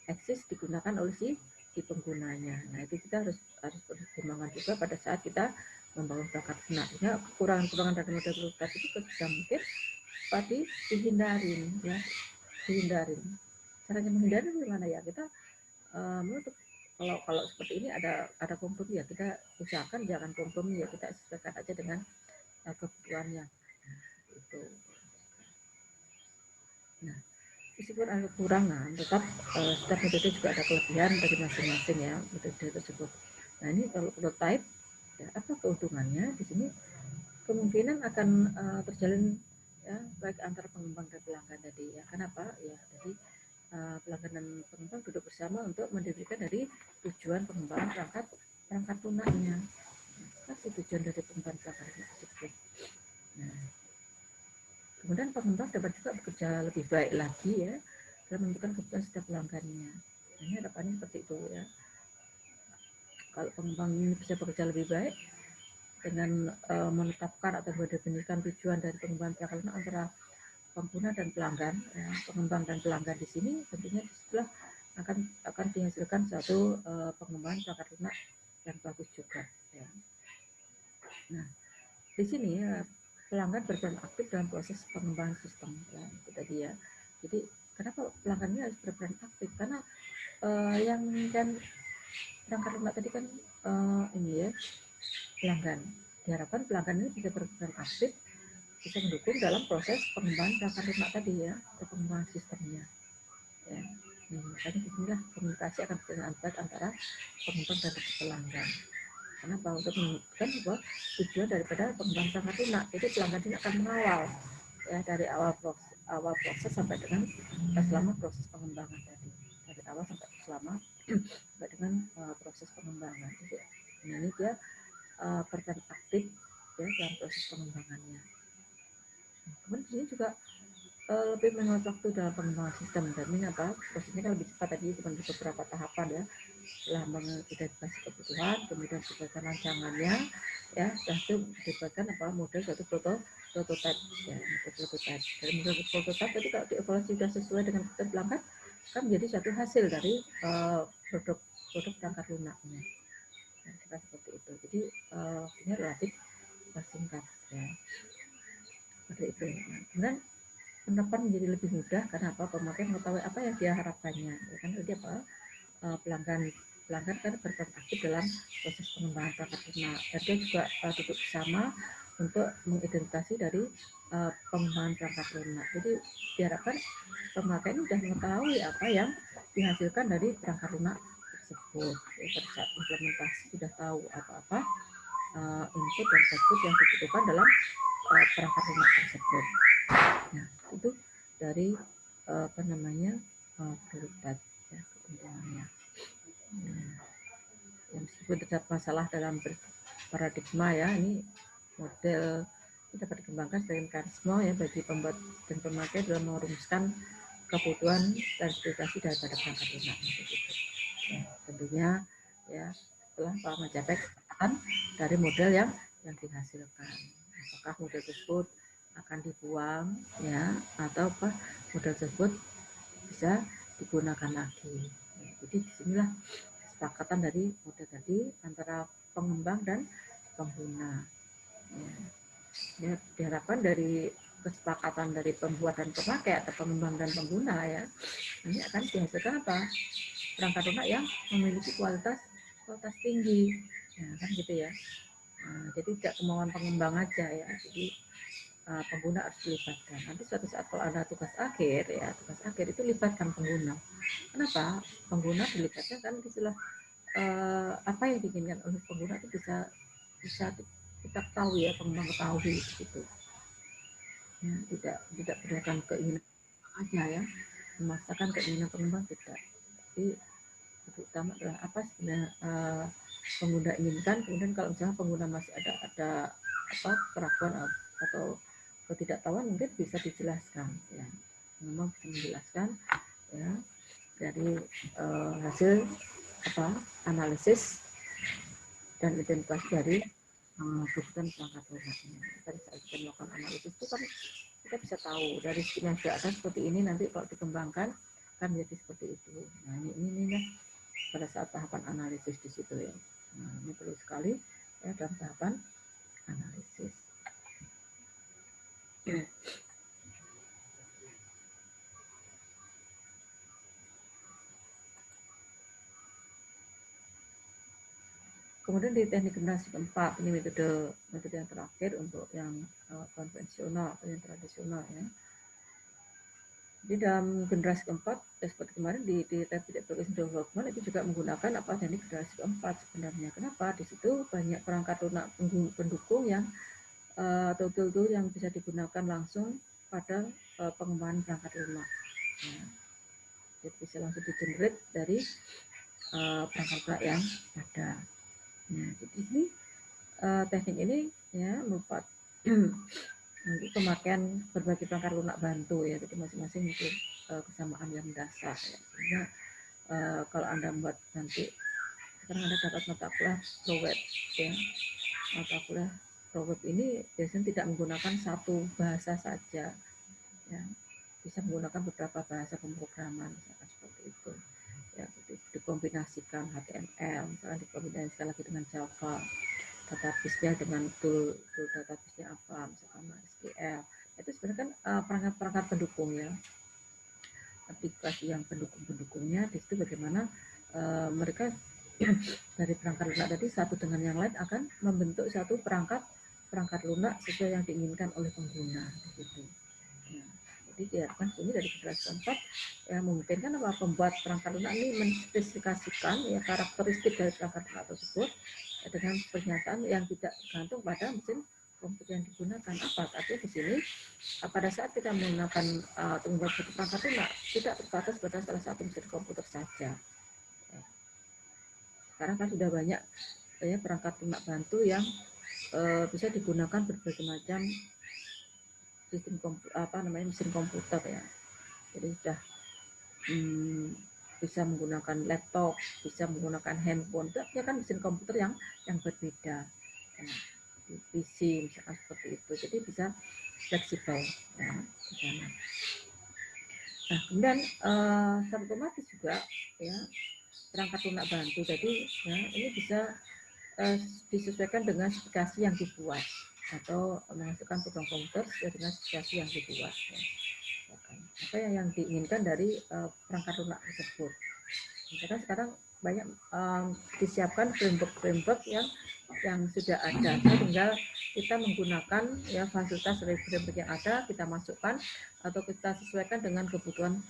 eksis digunakan oleh si penggunanya. Nah, itu kita harus pertimbangan juga pada saat kita membangun perangkat lunak. Ya, kekurangan-kekurangan dari model produk itu bisa mungkin pasti dihindarin. Caranya menghindari bagaimana ya? Kita menutup kalau seperti ini ada kompromi ya, kita usahakan jangan kompromi ya, kita sesuaikan aja dengan kebutuhannya. Itu. Nah, meskipun ada kekurangan, tetap setiap metode juga ada kelebihan dari masing-masing ya metode tersebut. Nah, ini kalau prototype, ya, apa keuntungannya? Di sini kemungkinan akan terjalin ya baik antar pengembang dan pelanggan tadi ya. Kenapa? Ya, jadi pelanggan dan pengembang duduk bersama untuk mendirikan dari tujuan pengembangan perangkat lunaknya. Apa tujuan dari pengembangan perangkat lunak tersebut? Nah, kemudian pengembang dapat juga bekerja lebih baik lagi ya dalam menentukan kebutuhan setiap pelanggannya. Ini harapannya seperti itu ya. Kalau pengembang ini bisa bekerja lebih baik dengan menetapkan atau mendefinisikan tujuan dari pengembangan perangkat lunak antara pengguna dan pelanggan, ya, pengembang dan pelanggan di sini tentunya disitulah akan dihasilkan satu pengembangan perangkat lunak yang bagus juga. Ya. Nah, di sini ya, pelanggan berperan aktif dalam proses pengembangan sistem, ya, itu tadi ya. Jadi kenapa pelanggan ini harus berperan aktif? Karena yang dan perangkat lunak tadi kan ini ya pelanggan. Diharapkan pelanggan ini bisa berperan aktif, bisa mendukung dalam proses pengembangan perangkat lunak tadi ya, atau pengembangan sistemnya. Ya. Makanya disinilah komunikasi akan berjalan baik antara pengembang dan pelanggan. Kenapa? Untuk menunjukkan bahwa tujuan daripada pengembangan perangkat lunak. Jadi pelanggan ini akan mengawal ya dari awal proses sampai dengan selama proses pengembangan tadi. Dari awal sampai dengan proses pengembangan. Jadi ini dia berperan aktif ya dalam proses pengembangannya. Kemudian di sini juga lebih menghemat waktu dalam pengembangan sistem, dan ini apa prosesnya kan lebih cepat tadi, cuma di beberapa tahapan ya, setelah mengidentifikasi kebutuhan, kemudian dibuatkan rancangannya ya, setelah itu dibuatkan model suatu prototype ya, prototype. Dan model prototype tadi kalau dievaluasi sudah sesuai dengan kebutuhan pelanggan kan menjadi suatu hasil dari produk perangkat lunaknya. Nah, seperti itu. Jadi ini relatif singkat ya, seperti itu. Nah, kemudian penerapan menjadi lebih mudah karena apa? Pemakai mengetahui apa yang dia harapkannya. Ya kan jadi apa? Pelanggan kan berperan aktif dalam proses pengembangan perangkat lunak. Dan dia juga duduk bersama untuk mengidentifikasi dari pengembangan perangkat lunak. Jadi diharapkan pemakai ini sudah mengetahui apa yang dihasilkan dari perangkat lunak tersebut. Ya, pada saat implementasi sudah tahu apa-apa input dan output yang dibutuhkan dalam perangkat lunak tersebut. Nah, itu dari prototype ya, keuntungannya. Nah, yang meskipun terdapat masalah dalam paradigma ya, ini model ini dapat dikembangkan sebagai mekanisme ya bagi pembuat dan pemakai dalam merumuskan kebutuhan dan spesifikasi daripada perangkat lunak. Ya, tentunya ya setelah Pak mencapai kesepakatan dari model yang dihasilkan. Apakah model tersebut akan dibuang ya atau apa model tersebut bisa digunakan lagi. Jadi disinilah kesepakatan dari model tadi antara pengembang dan pengguna. Ya, diharapkan dari kesepakatan dari pembuat dan pemakai atau pengembang dan pengguna ya, ini akan dihasilkan apa? Perangkat lunak yang memiliki kualitas tinggi, ya, kan gitu ya. Jadi tidak kemauan pengembang aja ya. Jadi pengguna harus dilibatkan. Nanti suatu saat kalau ada tugas akhir itu libatkan pengguna. Kenapa? Pengguna dilibatkan kan istilah apa yang diinginkan oleh pengguna itu bisa kita tahu ya, pengembang ketahui gitu. ya, tidak berdasarkan keinginan aja ya, memaksakan keinginan pengembang tidak. Jadi lebih utama adalah apa sebenarnya pengguna inginkan. Kemudian kalau misalnya pengguna masih ada apa keraguan atau ketidaktahuan, mungkin bisa dijelaskan ya, memang bisa menjelaskan ya dari hasil apa analisis dan identifikasi dari kebutuhan perangkat lunaknya. Pada saat kita melakukan analisis itu kan kita bisa tahu dari yang di atas seperti ini, nanti kalau dikembangkan kan menjadi seperti itu. Nah ini ya, pada saat tahapan analisis di situ ya. Nah, ini perlu sekali ya dalam tahapan analisis. Kemudian di teknik generasi keempat, ini metode yang terakhir untuk yang konvensional atau yang tradisional ya. Di dalam generasi keempat, seperti kemarin di Rapid Application Development itu juga menggunakan apa teknik generasi keempat sebenarnya. Kenapa? Di situ banyak perangkat lunak pendukung yang atau tool-tool yang bisa digunakan langsung pada pengembangan perangkat lunak. Ya. Jadi bisa langsung di-generate dari perangkat lunak yang ada. Nah, jadi ini teknik ini ya merupakan untuk pemakaian berbagai perangkat lunak bantu ya, jadi masing-masing itu kesamaan yang mendasar ya. Sehingga kalau Anda membuat nanti sekarang Anda dapat mata kuliah ProWeb ya, mata kuliah ProWeb ini biasanya tidak menggunakan satu bahasa saja ya, bisa menggunakan beberapa bahasa pemrograman misalkan seperti itu ya, dikombinasikan HTML misalnya dikombinasikan lagi dengan Java, database-nya dengan tool database-nya apa, misalkan MySQL. Itu sebenarnya kan perangkat-perangkat pendukung ya, aplikasi yang pendukung-pendukungnya. Di situ bagaimana mereka dari perangkat lunak tadi satu dengan yang lain akan membentuk satu perangkat lunak sesuai yang diinginkan oleh pengguna. Begitu. Nah, jadi diharapkan sini dari generasi keempat yang memungkinkan apa pembuat perangkat lunak ini menspesifikasikan ya karakteristik dari perangkat lunak tersebut dengan pernyataan yang tidak tergantung pada mesin komputer yang digunakan apa. Tapi di sini pada saat kita menggunakan membuat perangkat lunak tidak terbatas pada salah satu mesin komputer saja. Sekarang kan sudah banyak ya perangkat lunak bantu yang bisa digunakan berbagai macam sistem mesin komputer ya. Jadi sudah bisa menggunakan laptop, bisa menggunakan handphone, itu kan mesin komputer yang berbeda. Ya, di PC misalkan seperti itu, jadi bisa fleksibel ya, di sana. Nah, kemudian secara otomatis juga ya perangkat lunak bantu, jadi ya ini bisa disesuaikan dengan spesifikasi yang dibuat atau menghasilkan program komputer sesuai dengan spesifikasi yang dibuat ya. Apa yang diinginkan dari perangkat lunak tersebut. Misalkan sekarang banyak disiapkan framework yang sudah ada, tinggal kita menggunakan ya fasilitas dari framework yang ada, kita masukkan atau kita sesuaikan dengan kebutuhan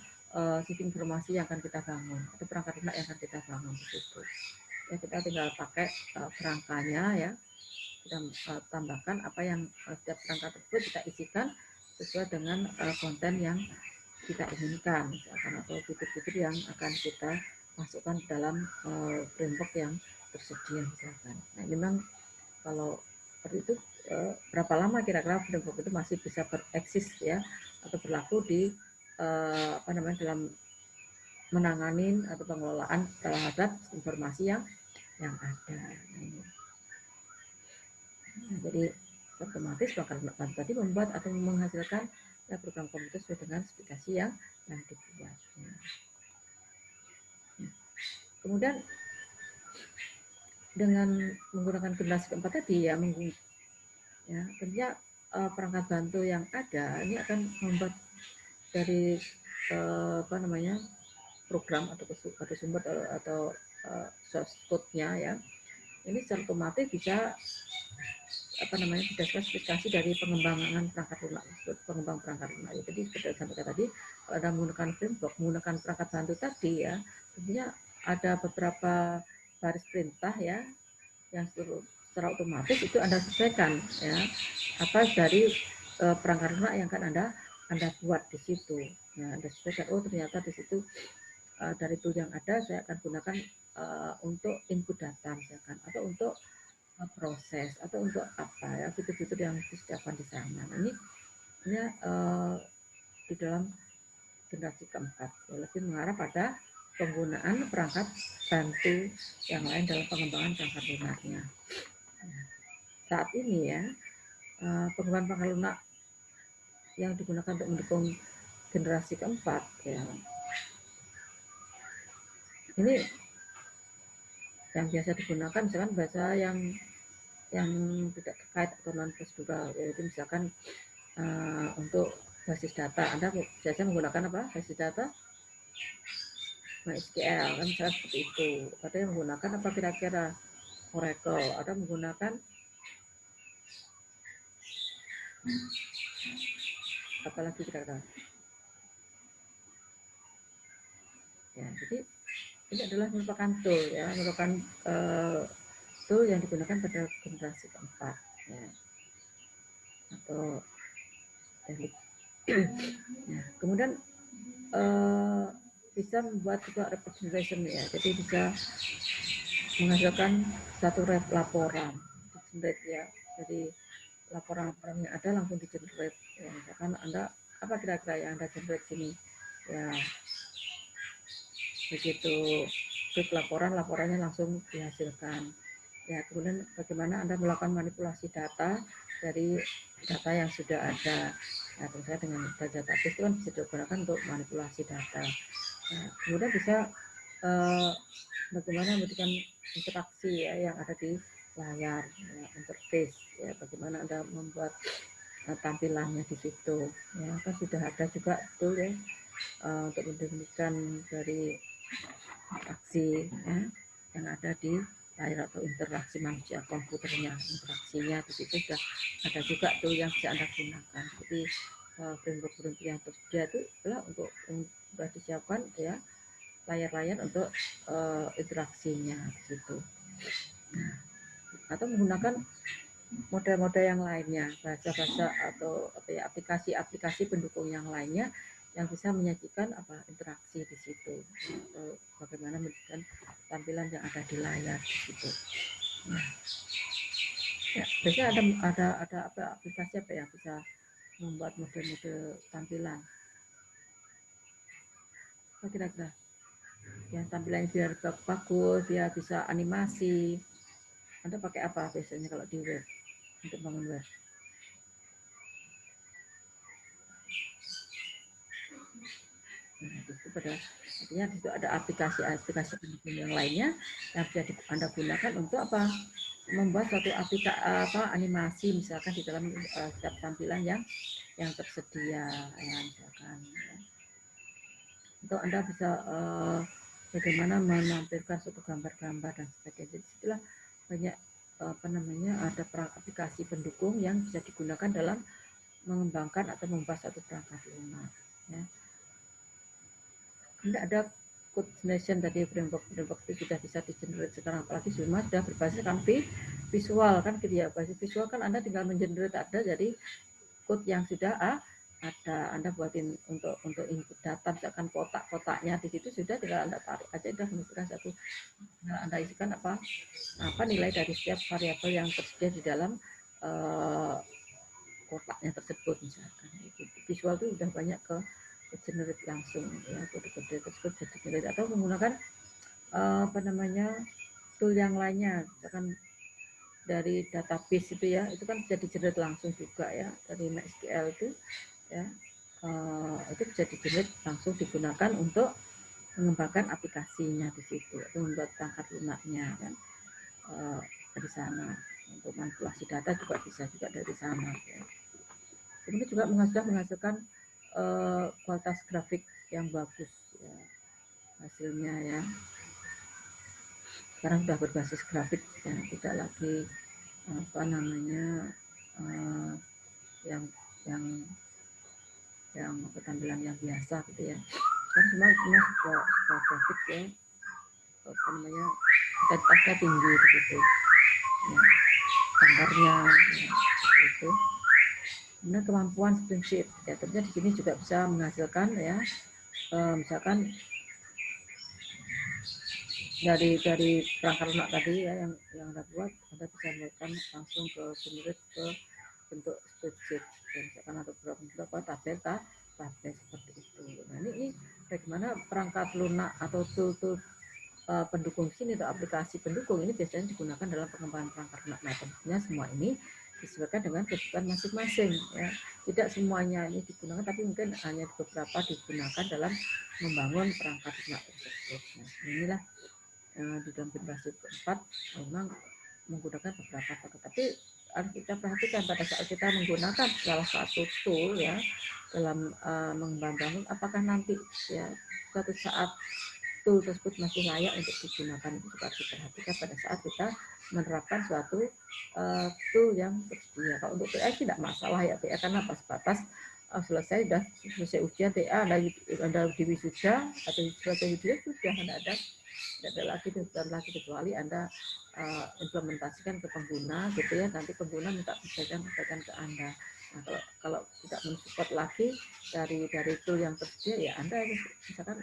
sistem informasi yang akan kita bangun atau perangkat lunak yang akan kita bangun begitu. Ya, kita tinggal pakai kerangkanya ya, kita tambahkan apa yang setiap perangkat tersebut kita isikan sesuai dengan konten yang kita inginkan misalkan, atau fitur-fitur yang akan kita masukkan dalam framework yang tersedia misalkan. Nah, memang kalau seperti itu berapa lama kira-kira framework itu masih bisa bereksis ya atau berlaku di dalam menangani atau pengelolaan terhadap informasi yang ada. Nah, jadi otomatis bakal tadi membuat atau menghasilkan program komputer sesuai dengan spesifikasi yang dibuat. Kemudian dengan menggunakan generasi keempat tadi ya, tentunya perangkat bantu yang ada ini akan membuat dari program atau sumber atau source code-nya ya, ini secara otomatis bisa berdasarkan spesifikasi dari pengembangan perangkat lunak, pengembang perangkat lunak. Jadi seperti yang saya tadi, kalau Anda menggunakan framework, menggunakan perangkat bantu tadi ya, tentunya ada beberapa baris perintah ya yang secara otomatis itu Anda sesuaikan ya, apa dari perangkat lunak yang akan Anda buat di situ. Nah, Anda sesuaikan, oh ternyata di situ dari tool yang ada saya akan gunakan untuk input data misalkan, atau untuk proses, atau untuk apa ya, fitur-fitur yang disediakan di sana. Nah, ini di dalam generasi keempat, ya, lebih mengarah pada penggunaan perangkat bantu yang lain dalam pengembangan perangkat lunaknya. Nah, saat ini ya, pengembangan perangkat lunak yang digunakan untuk mendukung generasi keempat ya, ini yang biasa digunakan misalkan bahasa yang tidak terkait atau non prosedural, yaitu misalkan untuk basis data. Anda biasanya menggunakan apa? Basis data MySQL kan, misalnya seperti itu. Ada yang menggunakan apa kira-kira? Oracle. Ada menggunakan apalagi kira-kira? Ya, jadi ini adalah merupakan tool ya, merupakan tool yang digunakan pada generasi keempat ya, atau teknik. Nah, kemudian bisa membuat juga representation ya, jadi bisa menghasilkan satu laporan generate ya, jadi laporan-laporan yang ada langsung di generate ya. Misalkan Anda apa kira-kira yang Anda generate sini ya, begitu klik laporannya langsung dihasilkan ya. Kemudian bagaimana Anda melakukan manipulasi data dari data yang sudah ada. Nah, tentunya dengan database itu kan bisa digunakan untuk manipulasi data. Nah, kemudian bisa bagaimana memberikan interaksi ya, yang ada di layar ya, interface ya, bagaimana Anda membuat tampilannya di situ ya, kan sudah ada juga tool ya untuk mendefinisikan dari interaksi ya, yang ada di layar atau interaksi manusia komputernya, interaksinya di situ sudah ada juga tuh yang bisa Anda gunakan. Jadi framework yang tersedia itu adalah untuk sudah disiapkan ya layar-layar untuk interaksinya di situ. Nah, atau menggunakan model-model yang lainnya, bahasa-bahasa atau apa ya, aplikasi-aplikasi pendukung yang lainnya yang bisa menyajikan apa interaksi di situ, atau bagaimana memberikan tampilan yang ada di layar gitu. Nah, ya, biasanya ada apa aplikasi apa yang bisa membuat model-model tampilan? Kira-kira yang tampilannya biar bagus, dia bisa animasi. Anda pakai apa biasanya kalau di web untuk bangun web? Nah, itu pada artinya itu ada aplikasi-aplikasi yang lainnya yang bisa Anda gunakan untuk apa? Membuat suatu animasi misalkan di dalam setiap tampilan yang tersedia ya, misalkan ya. Untuk Anda bisa bagaimana menampilkan suatu gambar-gambar dan sebagainya. Jadi setelah banyak apa namanya, ada aplikasi pendukung yang bisa digunakan dalam mengembangkan atau membuat satu perangkat lunak ya. Tidak ada code generation tadi, framework itu sudah bisa di-generate sekarang, apalagi semua sudah berbasis kan visual kan gitu ya. Basis visual kan Anda tinggal mengenerate ada, jadi code yang sudah ada Anda buatin untuk input data, misalkan kotak-kotaknya di situ sudah tinggal Anda taruh aja, sudah menunjukkan satu, Anda isikan apa nilai dari setiap variabel yang tersedia di dalam kotaknya tersebut misalkan. Visual itu sudah banyak ke generate langsung ya, kode-kode tersebut jadi generate, atau menggunakan apa namanya tool yang lainnya, misalkan dari database itu ya, itu kan bisa di-generate langsung juga ya, dari MySQL itu ya, itu bisa di-generate langsung digunakan untuk mengembangkan aplikasinya di situ, atau membuat perangkat lunaknya kan dari sana. Untuk manipulasi data juga bisa juga dari sana ya. Kemudian juga menghasilkan kualitas grafik yang bagus ya, hasilnya ya. Sekarang sudah berbasis grafik ya, tidak lagi apa namanya yang tampilan yang biasa gitu ya. Kan semua sebuah grafik ya, apa namanya, kualitasnya tinggi begitu ya, gambarnya ya, itu. Kemudian kemampuan spreadsheet, ya tentunya di sini juga bisa menghasilkan ya, misalkan dari perangkat lunak tadi ya yang Anda buat, Anda bisa melakukan langsung ke generate ke bentuk spreadsheet. Dan misalkan ada beberapa tabel seperti itu. Nah ini bagaimana perangkat lunak atau tool pendukung sini atau aplikasi pendukung ini biasanya digunakan dalam pengembangan perangkat lunak. Nah tentunya semua ini disesuaikan dengan kebutuhan masing-masing ya. Tidak semuanya ini digunakan, tapi mungkin hanya beberapa digunakan dalam membangun perangkat lunak tersebut. Nah inilah di dalam generasi keempat memang menggunakan beberapa faktor, tapi harus kita perhatikan pada saat kita menggunakan salah satu tool ya dalam mengembangkan, apakah nanti ya suatu saat tool tersebut masih layak untuk digunakan. Itu juga harus diperhatikan pada saat kita menerapkan suatu tool yang tersedia. Kalau untuk TA tidak masalah ya, TA karena pas-pas selesai ujian TA, Anda di wisuda atau wisuda sudah tidak ada lagi kecuali Anda implementasikan ke pengguna gitu ya, nanti pengguna minta perbaikan ke Anda. Nah, kalau tidak mensupport lagi dari tool yang tersedia ya Anda misalkan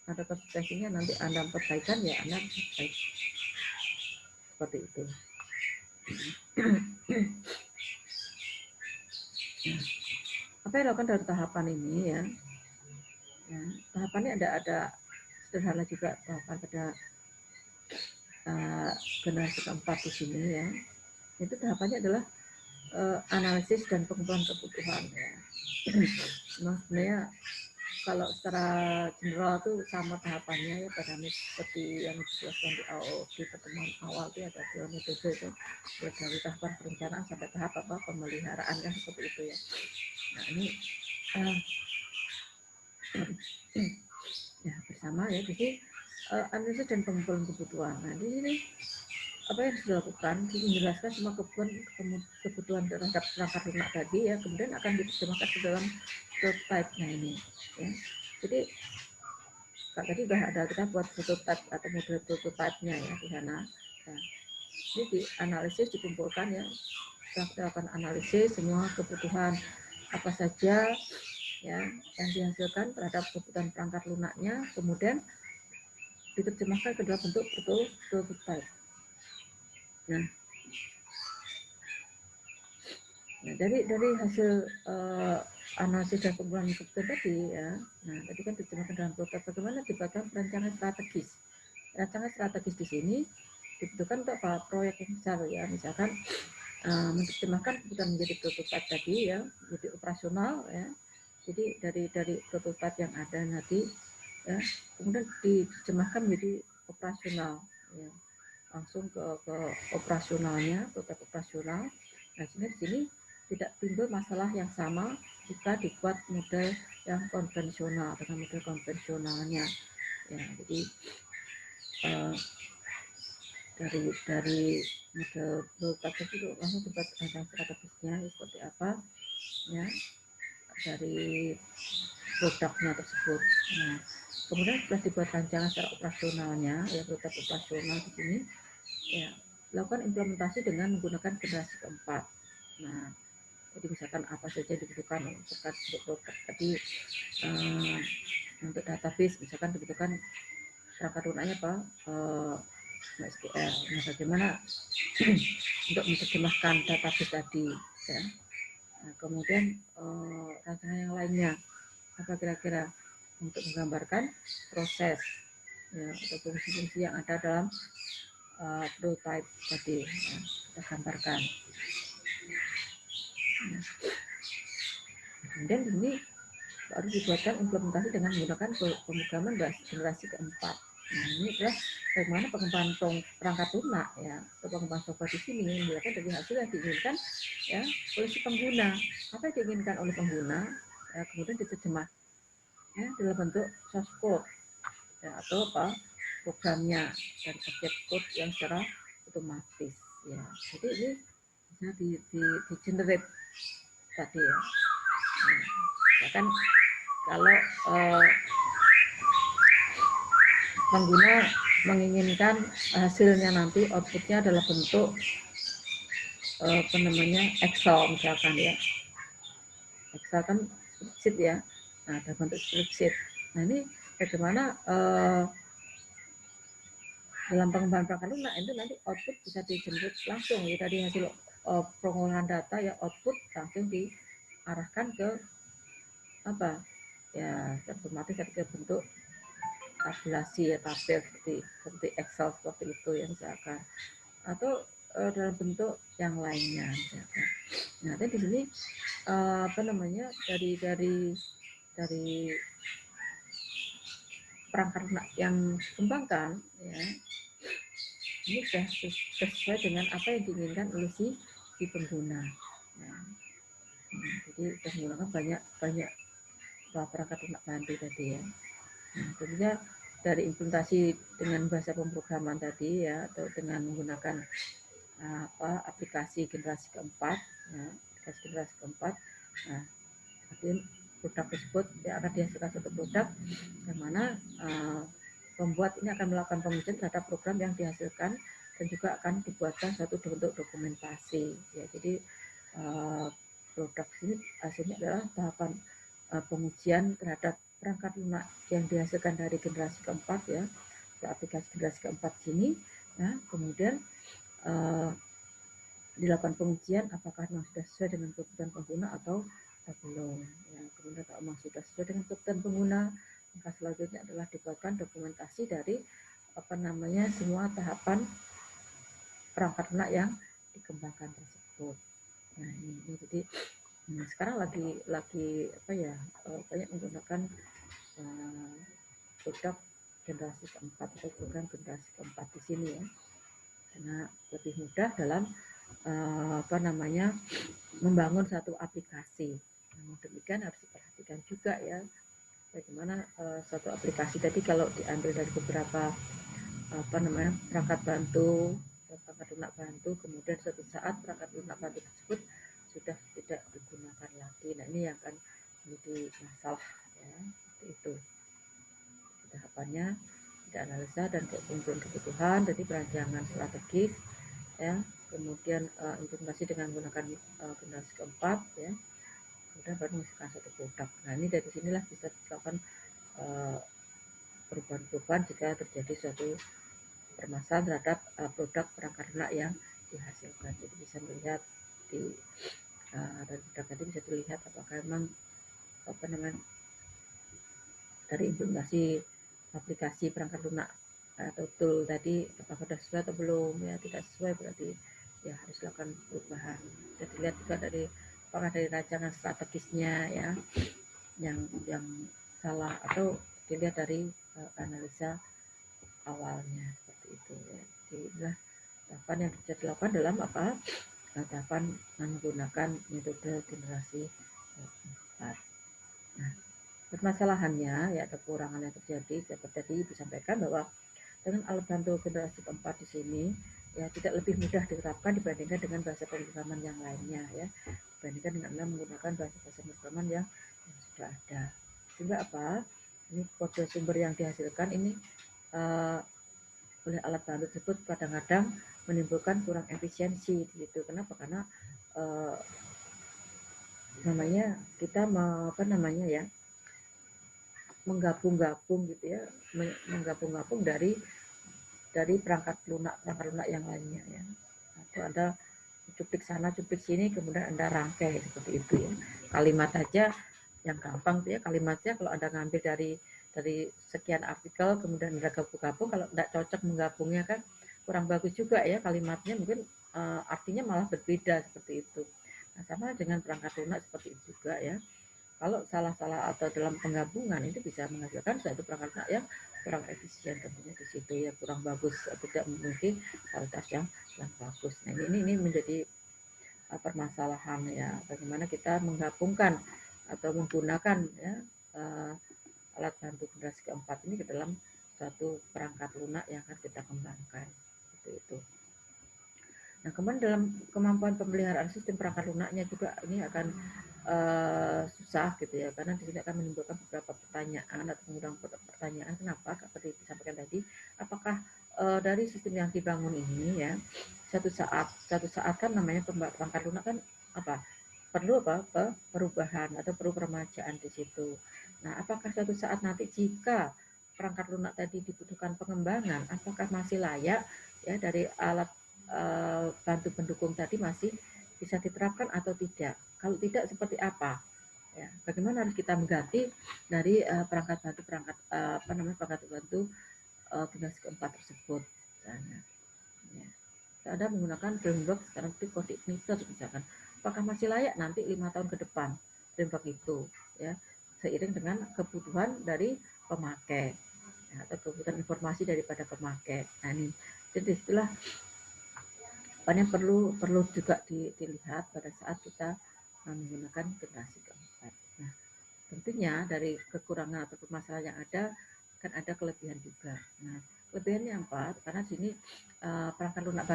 ada konsultasinya, nanti Anda perbaikan ya Anda perbaiki seperti itu. Apa yang dilakukan dalam tahapan ini ya, tahapannya ada sederhana juga tahapan pada generasi keempat di sini ya. Itu tahapannya adalah analisis dan pengumpulan kebutuhan ya. Sebenarnya kalau secara general itu sama tahapannya ya, pada seperti yang dijelaskan di pertemuan awal itu ada dua metode itu ya, dari tahapan perencanaan sampai tahap pemeliharaan kan seperti itu ya. Nah ini ya bersama ya, jadi analisis dan pengumpulan kebutuhan. Nah di sini apa yang dilakukan menjelaskan semua kebutuhan terhadap perangkat lunak tadi ya, kemudian akan diterjemahkan ke dalam prototype-nya ini ya. Jadi tadi sudah ada, kita buat prototype atau model prototype-nya ya di sana. Nah, ini dianalisis, dikumpulkan ya, kita lakukan analisis semua kebutuhan apa saja ya yang dihasilkan terhadap kebutuhan perangkat lunaknya, kemudian diterjemahkan ke dalam bentuk prototype. Nah, dari hasil analisis dan pengumpulan kebutuhan tadi ya, nah tadi kan diterjemahkan dalam prototype, bagaimana dibuatkan perencanaan strategis. Rancangan strategis di sini dibutuhkan untuk proyek yang besar ya, misalkan menerjemahkan kebutuhan menjadi prototype tadi ya, menjadi operasional ya. Jadi dari prototype yang ada nanti ya, kemudian diterjemahkan menjadi operasional ya, langsung ke operasionalnya, prototype operasional. Nah di sini tidak timbul masalah yang sama jika dibuat model yang konvensional dengan model konvensionalnya ya. Jadi dari model prototype itu langsung dibuat rancang strategisnya seperti apa ya, dari produknya tersebut. Nah, kemudian setelah dibuat rancangan secara operasionalnya ya, prototype operasional di sini ya, lakukan implementasi dengan menggunakan generasi keempat. Nah, jadi misalkan apa saja dibutuhkan untuk produk tadi, untuk database misalkan dibutuhkan perangkat lunaknya apa, SQL. Nah, bagaimana untuk menerjemahkan database tadi ya. Nah, kemudian rancangan yang lainnya apa kira-kira untuk menggambarkan proses ya, atau fungsi-fungsi yang ada dalam prototype tadi ya, kita gambarkan. Nah, kemudian ini baru dibuatkan implementasi dengan menggunakan pemrograman generasi keempat. Nah, ini adalah bagaimana pengembangan perangkat lunak ya, atau pengembangan software di sini menggunakan dari hasil yang diinginkan ya oleh si pengguna. Apa yang diinginkan oleh pengguna ya, kemudian diterjemah ya dalam bentuk source code ya, atau apa programnya dari objek code yang secara otomatis ya. Jadi ini bisa di generate tadi ya. Bahkan kalau pengguna menginginkan hasilnya nanti outputnya adalah bentuk Excel misalkan ya, misalkan spreadsheet ya, nah dalam bentuk spreadsheet. Nah ini bagaimana dalam pengembangan perangkat lunak itu nanti output bisa dijemput langsung ya, dari hasil pengolahan data ya, output langsung diarahkan ke apa ya, otomatis ke bentuk tabulasi ya, tabel seperti Excel seperti itu yang misalkan, atau dalam bentuk yang lainnya misalkan. Nah, di sini apa namanya, dari perangkat lunak yang dikembangkan ya, ini sudah sesuai dengan apa yang diinginkan oleh si pengguna. Nah, jadi kita menggunakan banyak perangkat lunak bantu tadi ya. Nah, tentunya dari implementasi dengan bahasa pemrograman tadi ya, atau dengan menggunakan aplikasi generasi keempat ya, aplikasi generasi keempat. Nah, artinya produk tersebut ya akan dihasilkan satu produk yang mana pembuat ini akan melakukan pengujian terhadap program yang dihasilkan dan juga akan dibuatkan suatu bentuk dokumentasi ya. Jadi produk ini hasilnya adalah tahapan pengujian terhadap perangkat lunak yang dihasilkan dari generasi keempat ya, aplikasi generasi keempat sini. Nah, kemudian dilakukan pengujian apakah memang sudah sesuai dengan kebutuhan pengguna atau belum ya. Kemudian kalau memang sudah sesuai dengan kebutuhan pengguna, maka selanjutnya adalah dibuatkan dokumentasi dari apa namanya semua tahapan perangkat lunak yang dikembangkan tersebut. Nah ini jadi sekarang lagi apa ya, banyak menggunakan produk generasi keempat atau program generasi keempat di sini ya, karena lebih mudah dalam apa namanya membangun satu aplikasi. Namun demikian harus diperhatikan juga ya, bagaimana suatu aplikasi tadi kalau diambil dari beberapa apa namanya perangkat bantu, perangkat lunak bantu, kemudian suatu saat perangkat lunak bantu tersebut sudah tidak digunakan lagi. Nah ini yang akan menjadi masalah ya, seperti itu. Tahapannya dianalisa dan kebutuhan, jadi perancangan strategis ya, kemudian implementasi dengan menggunakan generasi keempat ya, kemudian baru menghasilkan satu produk. Nah ini dari sinilah bisa dilakukan perubahan-perubahan jika terjadi suatu permasalahan terhadap produk perangkat lunak yang dihasilkan. Jadi bisa melihat dari produk tadi bisa dilihat apakah memang apa namanya dari implementasi aplikasi perangkat lunak atau tool tadi apakah sudah sesuai atau belum ya. Tidak sesuai berarti ya harus lakukan perubahan. Jadi lihat juga dari apakah dari rancangan strategisnya ya yang salah, atau dilihat dari analisa awalnya seperti itu ya. Jadi inilah tahapan yang bisa dilakukan dalam apa tahapan menggunakan metode generasi keempat. Nah, permasalahannya ya, atau kekurangan yang terjadi seperti tadi disampaikan bahwa dengan alat bantu generasi keempat di sini ya tidak lebih mudah diterapkan dibandingkan dengan bahasa pemrograman yang lainnya ya, dibandingkan dengan menggunakan bahasa pemrograman yang sudah ada. Sehingga apa? Ini kode sumber yang dihasilkan ini oleh alat bantu tersebut kadang-kadang menimbulkan kurang efisiensi gitu. Kenapa? Karena namanya kita apa namanya ya, menggabung-gabung gitu ya, menggabung-gabung dari perangkat lunak yang lainnya ya. Atau ada cuplik sana cuplik sini, kemudian Anda rangkai seperti itu ya. Kalimat aja yang gampang tuh ya, kalimatnya kalau Anda ngambil dari sekian artikel kemudian Anda gabung-gabung, kalau tidak cocok menggabungnya kan kurang bagus juga ya kalimatnya, mungkin artinya malah berbeda seperti itu. Nah, sama dengan perangkat lunak seperti itu juga ya. Kalau salah-salah atau dalam penggabungan itu bisa menghasilkan suatu perangkat lunak yang kurang efisien tentunya di situ ya, kurang bagus atau tidak memiliki kualitas yang bagus. Nah ini menjadi permasalahan ya, bagaimana kita menggabungkan atau menggunakan ya alat bantu generasi keempat ini ke dalam suatu perangkat lunak yang akan kita kembangkan seperti itu. Nah kemudian dalam kemampuan pemeliharaan sistem perangkat lunaknya juga ini akan susah gitu ya, karena di sini akan menimbulkan beberapa pertanyaan atau mengundang pertanyaan kenapa seperti disampaikan tadi, apakah dari sistem yang dibangun ini ya suatu saat kan namanya perangkat lunak kan apa perlu perubahan atau perlu peremajaan di situ. Nah, apakah suatu saat nanti jika perangkat lunak tadi dibutuhkan pengembangan, apakah masih layak ya dari alat bantu pendukung tadi masih bisa diterapkan atau tidak? Kalau tidak, seperti apa? Ya, bagaimana harus kita mengganti dari perangkat bantu generasi keempat tersebut, misalnya. Ya. Ada menggunakan framework sekarang itu kode meter misalkan, apakah masih layak nanti 5 tahun ke depan framework itu, ya, seiring dengan kebutuhan dari pemakai ya, atau kebutuhan informasi daripada pemakai. Nah ini, jadi itulah apa yang perlu juga dilihat pada saat kita menggunakan generasi keempat. Nah, tentunya dari kekurangan atau permasalahan yang ada kan ada kelebihan juga. Nah, kelebihannya apa? Karena di sini perangkat lunak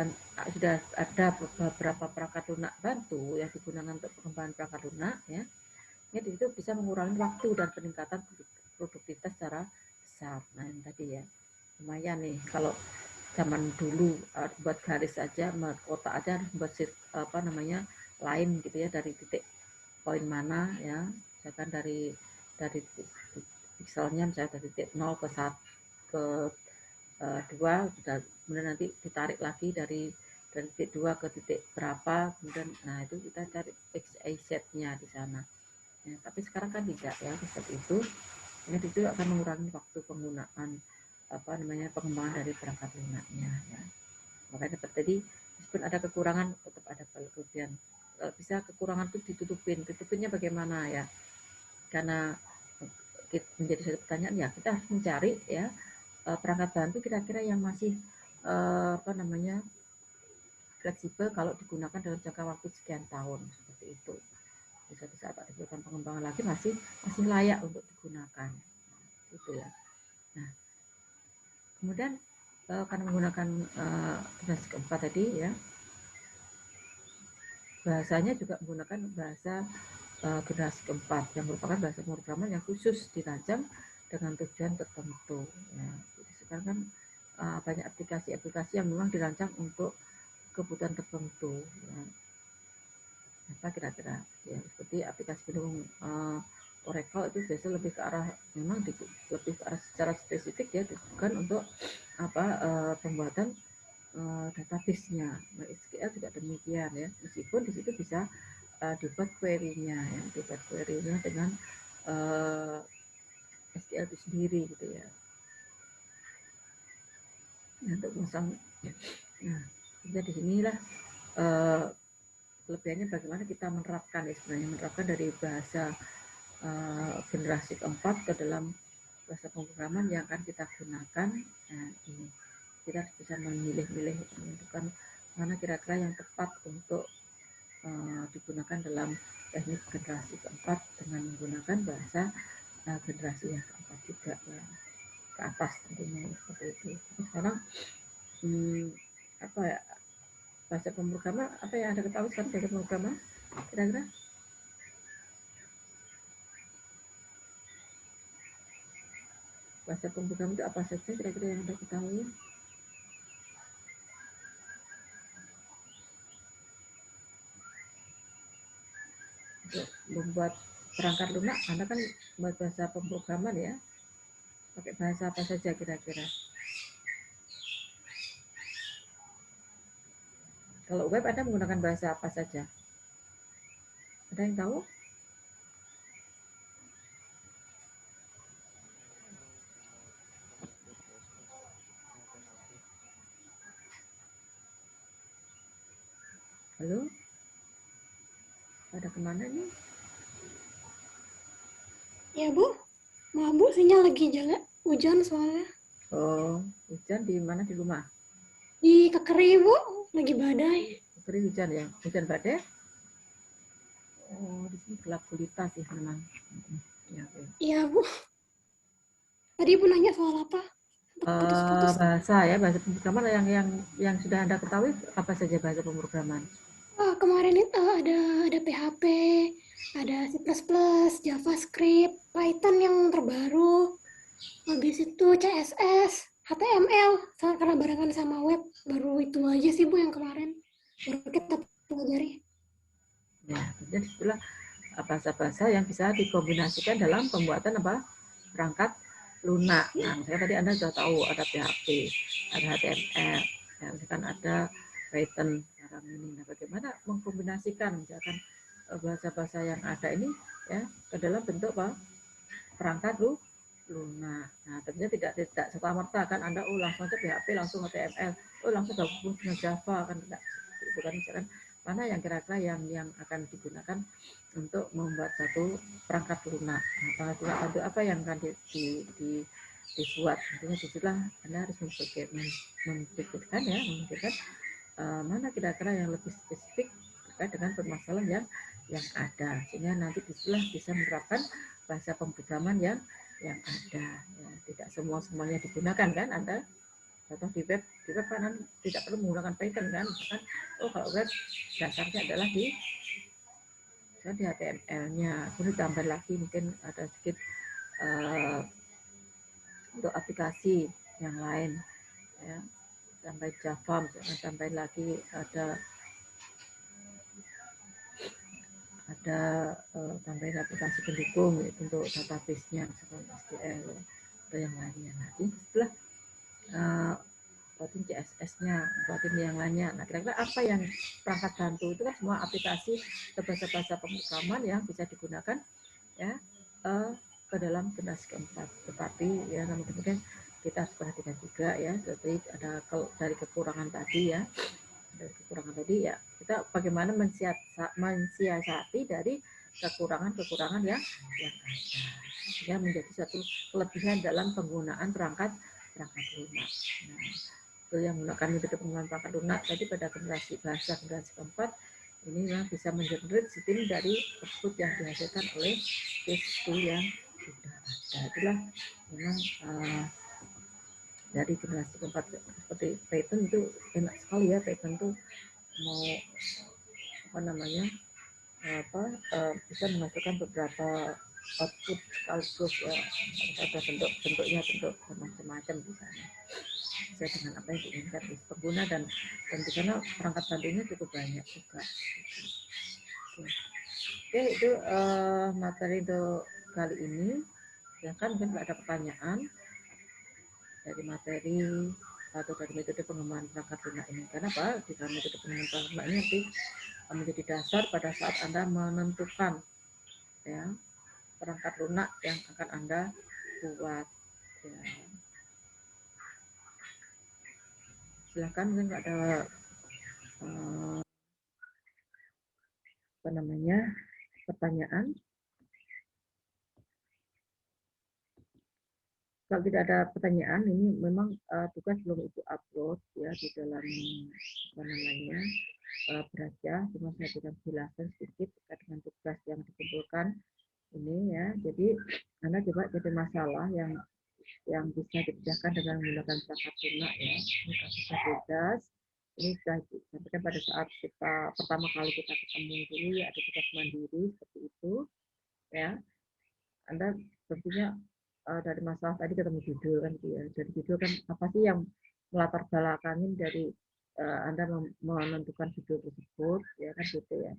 sudah ada beberapa perangkat lunak bantu yang digunakan untuk pengembangan perangkat lunak, ya. Ini itu bisa mengurangi waktu dan peningkatan produktivitas secara besar. Nah, yang tadi ya, lumayan nih kalau zaman dulu buat garis aja, buat kotak aja harus buat line gitu ya, dari titik poin mana ya, misalkan dari pikselnya misalnya dari titik 0 ke 1 ke 2, kemudian nanti ditarik lagi dari titik 2 ke titik berapa, kemudian nah itu kita cari XYZ-nya di sana. Ya, tapi sekarang kan tidak ya seperti itu. Ini itu akan mengurangi waktu penggunaan pengembangan dari perangkat lunaknya ya. Makanya seperti tadi, meskipun ada kekurangan tetap ada kelebihan. Bisa kekurangan itu tutupinnya bagaimana ya, karena menjadi satu pertanyaan ya, kita harus mencari ya perangkat bantu kira-kira yang masih fleksibel kalau digunakan dalam jangka waktu sekian tahun seperti itu. Di suatu saat dibutuhkan pengembangan lagi masih layak untuk digunakan, gitu ya. Nah, kemudian karena menggunakan generasi keempat tadi ya, bahasanya juga menggunakan bahasa generasi keempat yang merupakan bahasa pemrograman yang khusus dirancang dengan tujuan tertentu. Ya, jadi sekarang kan banyak aplikasi-aplikasi yang memang dirancang untuk kebutuhan tertentu. Ya. Apa kira-kira? Ya, seperti aplikasi pendukung Oracle itu biasanya lebih ke arah lebih ke arah secara spesifik ya, ditujukan untuk pembuatan database-nya. Nah, SQL juga demikian ya, meskipun di situ bisa dibuat query-nya ya, dengan SQL itu sendiri gitu ya. Nah, untuk masang, nah jadi sinilah kelebihannya bagaimana kita menerapkan ya, sebenarnya menerapkan dari bahasa generasi keempat ke dalam bahasa pemrograman yang akan kita gunakan. Nah, ini kita harus bisa memilih-milih menentukan mana kira-kira yang tepat untuk digunakan dalam teknik generasi keempat dengan menggunakan bahasa generasi yang keempat juga ya, ke atas tentunya seperti itu. Tapi sekarang apa ya, bahasa pemrograman apa yang Anda ketahui sekarang bahasa pemrograman kira-kira? Bahasa pemrograman itu apa saja kira-kira yang Anda ketahui? Untuk membuat perangkat lunak, Anda kan membuat bahasa pemrograman ya, pakai bahasa apa saja kira-kira? Kalau web Anda menggunakan bahasa apa saja? Ada yang tahu? Halo? Pada kemana nih? Ya Bu, maaf Bu, sinyal lagi jalan hujan soalnya. Oh, hujan di mana, di rumah? Di Kekeri Bu, lagi badai. Kekeri hujan ya? Hujan badai? Oh, di sini gelap gulita sih memang. Ya, okay. Iya Bu. Tadi Bu nanya soal apa? Putus-putus. Bahasa ya, bahasa pemrograman yang sudah Anda ketahui apa saja bahasa pemrograman? Kemarin itu ada PHP, ada C++, JavaScript, Python yang terbaru, habis itu CSS, HTML, karena barengan sama web, baru itu aja sih Bu yang kemarin baru kita pelajari. Ya, kemudian disitulah bahasa-bahasa yang bisa dikombinasikan dalam pembuatan perangkat lunak. Nah, misalnya tadi Anda sudah tahu ada PHP, ada HTML, ya, misalkan ada Python sekarang ini. Nah, bagaimana mengkombinasikan misalkan bahasa-bahasa yang ada ini ya ke dalam bentuk perangkat lunak. Nah, tentunya tidak serta-merta kan Anda langsung ke PHP, langsung HTML, langsung gabung dengan Java kan tidak. Itu kan misalkan mana yang kira-kira yang akan digunakan untuk membuat satu perangkat lunak. Nah, perangkat lunak itu apa yang akan dibuat? Tentunya disitulah Anda harus memikirkan mana kira-kira yang lebih spesifik terkait dengan permasalahan yang ada, sehingga nanti disitulah bisa menerapkan bahasa pemrograman yang ada. Ya, tidak semuanya digunakan kan Anda. Contoh di web kan tidak perlu menggunakan Python kan, misalkan kalau web dasarnya adalah di HTML-nya, kemudian tambah lagi mungkin ada sedikit untuk aplikasi yang lain, ya, tambah Java, misalkan tambah lagi ada tambahin aplikasi pendukung untuk database-nya, misalkan SQL atau yang lainnya. Nanti setelah buatin CSS-nya, buatin yang lainnya. Nah, kira-kira apa yang perangkat bantu itu kan semua aplikasi bahasa-bahasa pemrograman yang bisa digunakan ya ke dalam generasi keempat. Tetapi ya kemudian kita harus perhatikan juga ya, jadi ada dari kekurangan tadi ya. Dari kekurangan tadi ya, kita bagaimana mensiasati dari kekurangan-kekurangan yang ada, sehingga menjadi satu kelebihan dalam penggunaan perangkat lunak. Nah, itu yang menggunakan metode penggunaan perangkat lunak tadi pada generasi keempat ini memang bisa mengenerate sistem dari output yang dihasilkan oleh tool yang sudah ada. Itulah memang dari generasi keempat seperti Python itu enak sekali ya. Python itu mau bisa menghasilkan beberapa output sekaligus ya, ada bentuk-bentuknya, bentuk macam-macam di sana sesuai dengan apa yang diinginkan pengguna, dan di sana perangkat bantunya cukup banyak juga. Oke, itu materi untuk kali ini. Silahkan mungkin kalau ada pertanyaan dari materi atau dari metode pengembangan perangkat lunak ini. Karena apa? Di dalam metode pengembangan perangkat lunak ini nanti menjadi dasar pada saat Anda menentukan ya perangkat lunak yang akan Anda buat. Ya. Silahkan mungkin nggak ada pertanyaan. Kalau tidak ada pertanyaan, ini memang tugas belum Ibu upload ya di dalam beraja, cuma saya berikan penjelasan sedikit terkait dengan tugas yang dikumpulkan ini ya. Jadi Anda coba jadi masalah yang bisa dikerjakan dengan menggunakan perangkat lunak ya. Ini kasusnya bebas. Ini sudah disampaikan pada saat kita pertama kali kita ketemu dulu ya, ada tugas mandiri seperti itu ya. Anda tentunya dari masalah tadi ketemu judul kan ya. Dari judul kan apa sih yang melatar belakangin dari Anda menentukan judul tersebut ya kan gitu ya.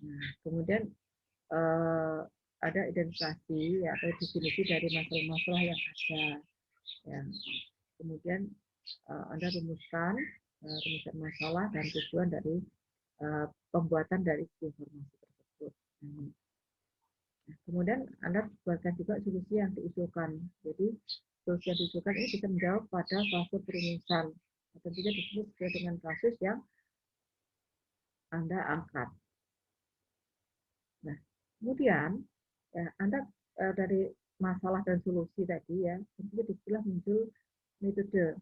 Nah, kemudian ada identifikasi ya, atau definisi dari masalah-masalah yang ada ya. Kemudian Anda rumuskan masalah dan tujuan dari pembuatan dari informasi tersebut. Nah, kemudian Anda buatkan juga solusi yang diusulkan. Jadi solusi yang diusulkan ini bisa menjawab pada fase perumusan. Tentunya disebut sesuai dengan kasus yang Anda angkat. Nah, kemudian ya, Anda dari masalah dan solusi tadi ya, tentunya disitulah muncul metode.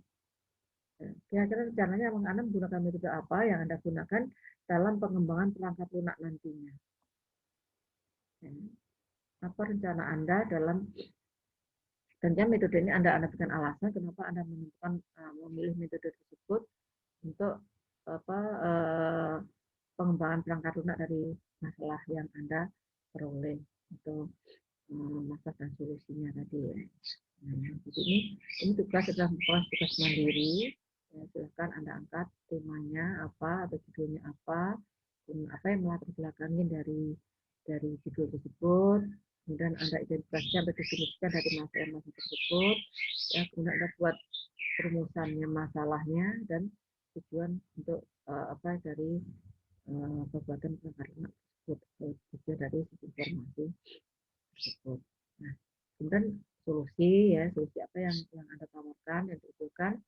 Kira-kira rencananya Anda menggunakan metode apa yang Anda gunakan dalam pengembangan perangkat lunak nantinya. Apa rencana Anda dalam, tentunya metode ini Anda berikan alasan kenapa Anda menentukan memilih metode tersebut untuk pengembangan perangkat lunak dari masalah yang Anda peroleh atau masalah dan solusinya tadi ya. Nah, jadi ini tugas adalah tugas mandiri. Ya, silahkan Anda angkat temanya apa atau judulnya apa. apa yang melatar belakangi dari judul tersebut, kemudian Anda identifikasikan atau definisikan dari masa tersebut, ya, kemudian Anda buat perumusannya masalahnya dan tujuan untuk apa dari pembuatan penangkaran tersebut, tujuan dari informasi tersebut. Nah, kemudian solusi apa yang Anda tawarkan yang diusulkan,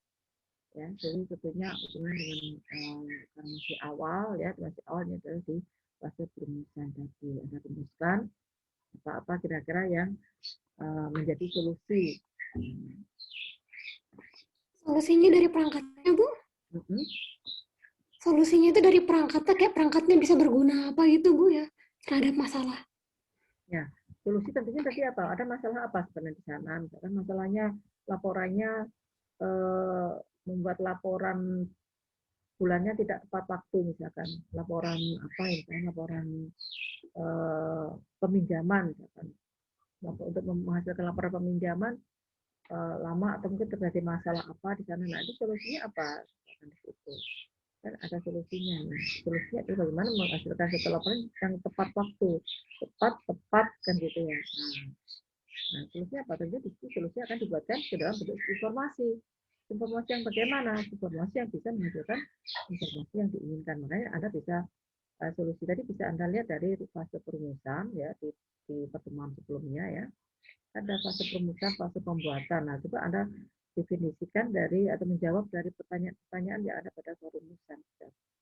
ya, jadi tentunya hubungan dengan masih awal, ya, masih awalnya adalah di fase perumusan tadi. Anda rumuskan apa-apa kira-kira yang menjadi solusi. Solusinya dari perangkatnya, Bu? Solusinya itu dari perangkatnya, kayak perangkatnya bisa berguna apa gitu, Bu, ya, terhadap masalah. Ya, solusi tentunya tadi apa? Ada masalah apa sebenarnya di sana? Misalkan masalahnya laporannya membuat laporan bulannya tidak tepat waktu, misalkan laporan apa ya, misalkan laporan peminjaman, misalkan untuk menghasilkan laporan peminjaman lama atau mungkin terjadi masalah apa di sana. Nah, itu solusinya apa? Di situ kan ada solusinya. Nah, solusinya itu bagaimana menghasilkan satu laporan yang tepat waktu, tepat kan gitu ya. Nah, solusinya apa? Tentu di situ solusinya akan dibuatkan ke dalam bentuk informasi. Informasi yang bagaimana? Informasi yang bisa menghasilkan informasi yang diinginkan. Makanya Anda bisa solusi tadi bisa Anda lihat dari fase perumusan, ya, di pertemuan sebelumnya, ya. Ada fase perumusan, fase pembuatan. Nah, coba Anda definisikan dari atau menjawab dari pertanyaan-pertanyaan yang ada pada perumusan.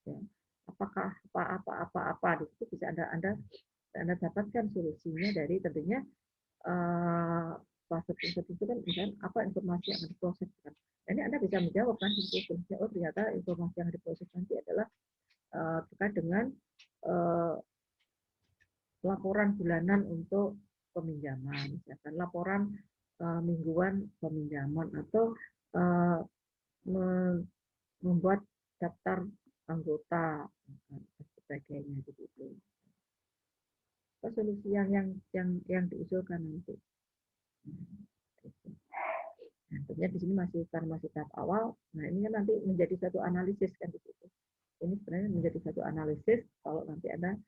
Ya. Apakah apa di situ bisa Anda dapatkan solusinya dari tentunya fase perumusan itu kan misalnya apa informasi yang akan diproses kan. Nah, ini Anda bisa menjawab kan di situ, oh ternyata informasi yang diproses nanti adalah terkait dengan laporan bulanan untuk peminjaman, misalkan laporan mingguan peminjaman atau membuat daftar anggota dan sebagainya begitu. Solusi yang diusulkan nanti. Nah, tentunya di sini masih tahap awal. Nah, ini kan nanti menjadi satu analisis kan di situ. Ini sebenarnya menjadi satu analisis kalau nanti Anda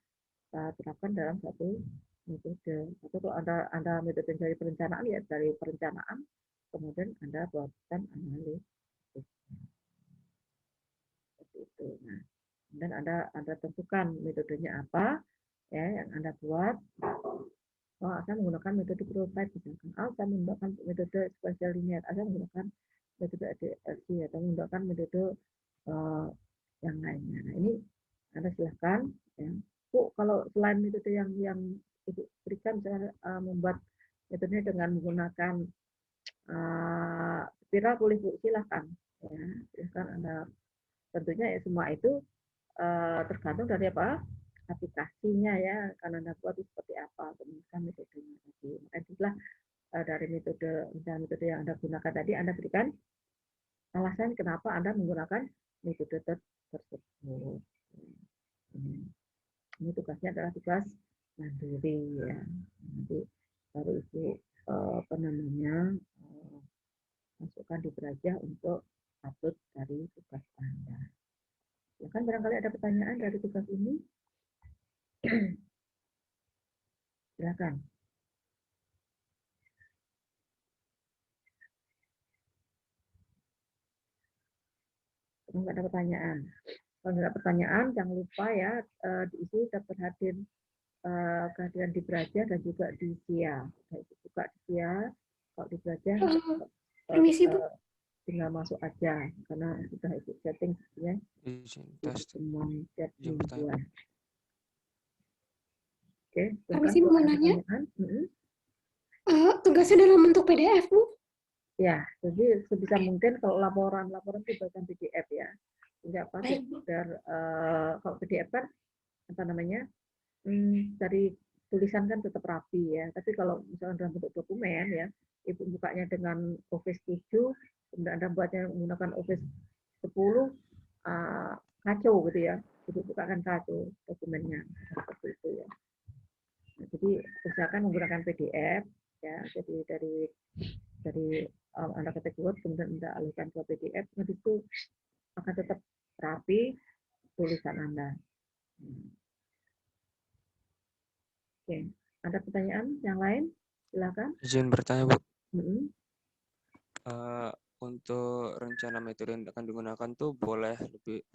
terapkan dalam satu metode. Atau kalau Anda metode dari perencanaan, ya dari perencanaan, kemudian Anda buatkan analisis. Seperti itu. Nah, dan Anda tentukan metodenya apa, ya, yang Anda buat. Oh, saya menggunakan metode prototype misalkan. Saya menggunakan metode spatial linear. Saya menggunakan metode ADLC atau menggunakan metode yang lainnya. Nah, ini Anda silahkan, ya. Bu, kalau selain metode yang Ibu berikan, misalnya membuat metodenya dengan menggunakan spiral, boleh Bu, silahkan. Ya, silahkan Anda. Tentunya ya semua itu tergantung dari apa aplikasinya, ya, karena Anda buat seperti apa, kemudian metodenya tadi. Makanya dari metode yang Anda gunakan tadi, Anda berikan alasan kenapa Anda menggunakan metode tersebut. Ini tugasnya adalah tugas mandiri, ya. Nanti baru Ibu masukkan di Brajah untuk upload dari tugas Anda. Ya kan, barangkali ada pertanyaan dari tugas ini. Silakan. Kalau nggak ada pertanyaan. Kalau nggak ada pertanyaan, jangan lupa ya diisi daftar hadir kehadiran di Brajah dan juga di SIA. Buka di SIA, kalau di Brajah Permisi, Bu. tinggal masuk aja karena sudah Ibu setting ya pertemuan chat mingguan. Oke, Permisi, Bu, mau nanya. Tugasnya dalam bentuk PDF, Bu? Ya, jadi sebisa mungkin kalau laporan itu bukan PDF, ya. Tidak apa, biar kalau PDF kan apa namanya dari tulisan kan tetap rapi, ya. Tapi kalau misalnya dalam bentuk dokumen, ya, Ibu bukanya dengan Office 7, kemudian Anda buatnya menggunakan Office 10, kacau gitu ya. Ibu bukakan kacau dokumennya seperti itu, ya. Nah, jadi usahakan menggunakan PDF, ya. Jadi dari Anda ketik Word, kemudian Anda alihkan ke PDF, nanti itu akan tetap rapi tulisan Anda. Oke, ada pertanyaan yang lain? Silakan. Izin bertanya, Bu. Mm-mm. Untuk rencana metode yang akan digunakan tuh boleh lebih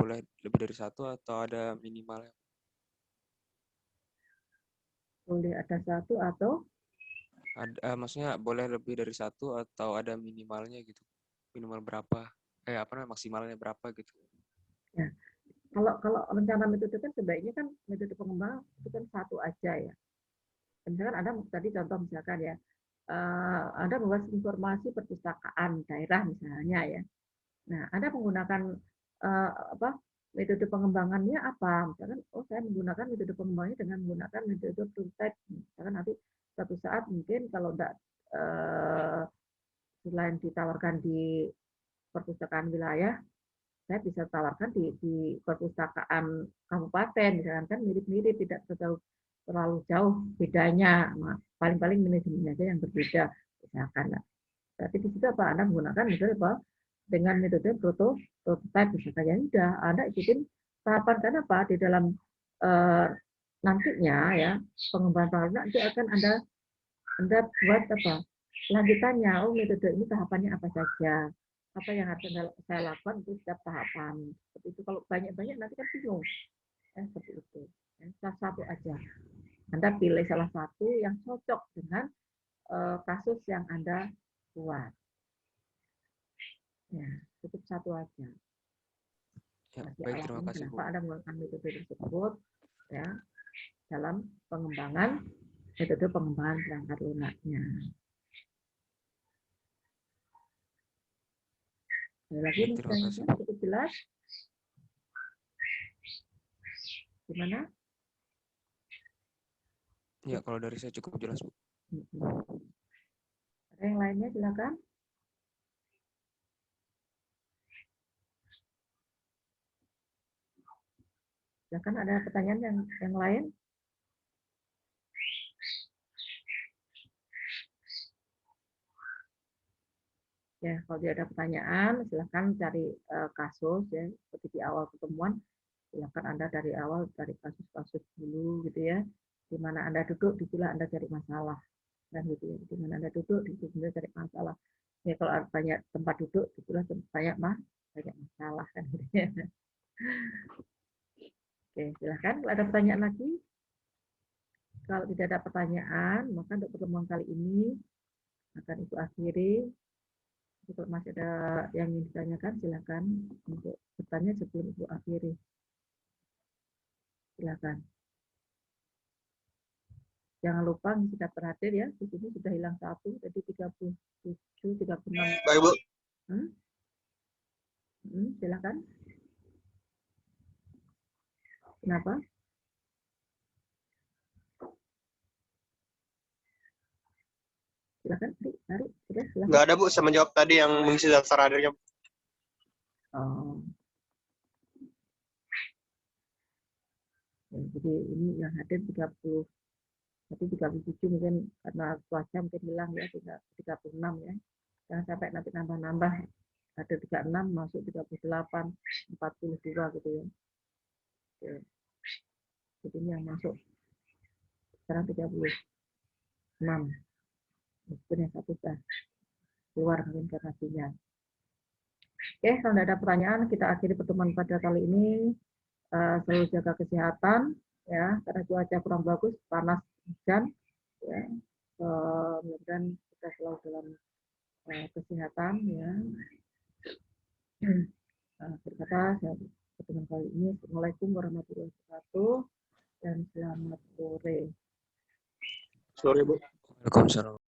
dari satu atau ada minimalnya? Boleh ada satu atau Maksudnya boleh lebih dari satu atau ada minimalnya gitu? Minimal berapa? Maksimalnya berapa gitu? ya. Kalau rencana metode kan sebaiknya kan metode pengembangan itu kan satu aja ya. Misalkan ada tadi contoh misalkan ya, Anda membuat informasi perpustakaan daerah misalnya ya. Nah, Anda menggunakan metode pengembangannya apa? Misalkan, saya menggunakan metode pengembangannya dengan menggunakan metode prototype. Misalkan nanti suatu saat mungkin kalau enggak selain ditawarkan di perpustakaan wilayah, saya bisa tawarkan di perpustakaan kabupaten, misalkan kan mirip-mirip, tidak terlalu jauh bedanya, paling-paling manajemennya aja yang berbeda, misalkan. Berarti di situ apa? Anda menggunakan metode apa? Dengan metode prototype, misalkan ya udah, Anda ikutin tahapan, karena apa? Di dalam nantinya ya pengembangan produk itu akan Anda buat apa? Lanjutannya, metode ini tahapannya apa saja? Apa yang harus saya lakukan untuk setiap tahapan. Seperti itu. Kalau banyak-banyak nanti kan bingung. Seperti itu. Salah satu aja. Anda pilih salah satu yang cocok dengan kasus yang Anda buat. Ya, cukup satu aja. Ya, Masih baik, terima kasih, Bu. kenapa Anda menggunakan metode tersebut ya dalam pengembangan metode pengembangan perangkat lunaknya. Lagi Baik, terima kasih, Bu. cukup jelas? Gimana? Ya, kalau dari saya cukup jelas, Bu. Ada yang lainnya, silakan. Silakan, ada pertanyaan yang lain? Ya, kalau tidak ada pertanyaan, silakan cari kasus ya, seperti di awal pertemuan. Silakan Anda dari awal cari kasus-kasus dulu gitu ya. Di mana Anda duduk, di sila Anda cari masalah. Dan gitu ya. Di mana Anda duduk, di sila cari masalah. Ya, kalau ada banyak tempat duduk, di sila banyak masalah kan gitu ya. Oke, silakan. Kalau ada pertanyaan lagi, kalau tidak ada pertanyaan, maka untuk pertemuan kali ini akan Ibu akhiri. Kalau masih ada yang ingin ditanyakan, silakan untuk bertanya sebelum Ibu akhiri. Silakan. Jangan lupa ngisi daftar hadir ya. Di sini sudah hilang satu, jadi 37, 36. Baik, Bu. Silakan. Kenapa? Silakan, Ari. Sudah, silakan. Nggak ada, Bu. Saya menjawab tadi yang mengisi daftar hadirnya. Oh. Ya, jadi ini yang hadir 30, tapi 37 mungkin karena cuaca mungkin hilang ya, 36 ya. Jangan sampai nanti nambah-nambah. Ada 36 masuk 38, 42 gitu ya. Oke. Jadi ini yang masuk sekarang 36. Mungkin yang satu sudah keluar mungkin karena sinyal. Oke, kalau tidak ada pertanyaan, kita akhiri pertemuan pada kali ini. Selalu jaga kesehatan, ya, karena cuaca kurang bagus, panas, hujan, ya. Mudah-mudahan kita selalu dalam kesehatan, ya. Berkata, pertemuan kali ini, Assalamualaikum warahmatullahi wabarakatuh, dan selamat sore. Sore, Bu. Waalaikumsalam.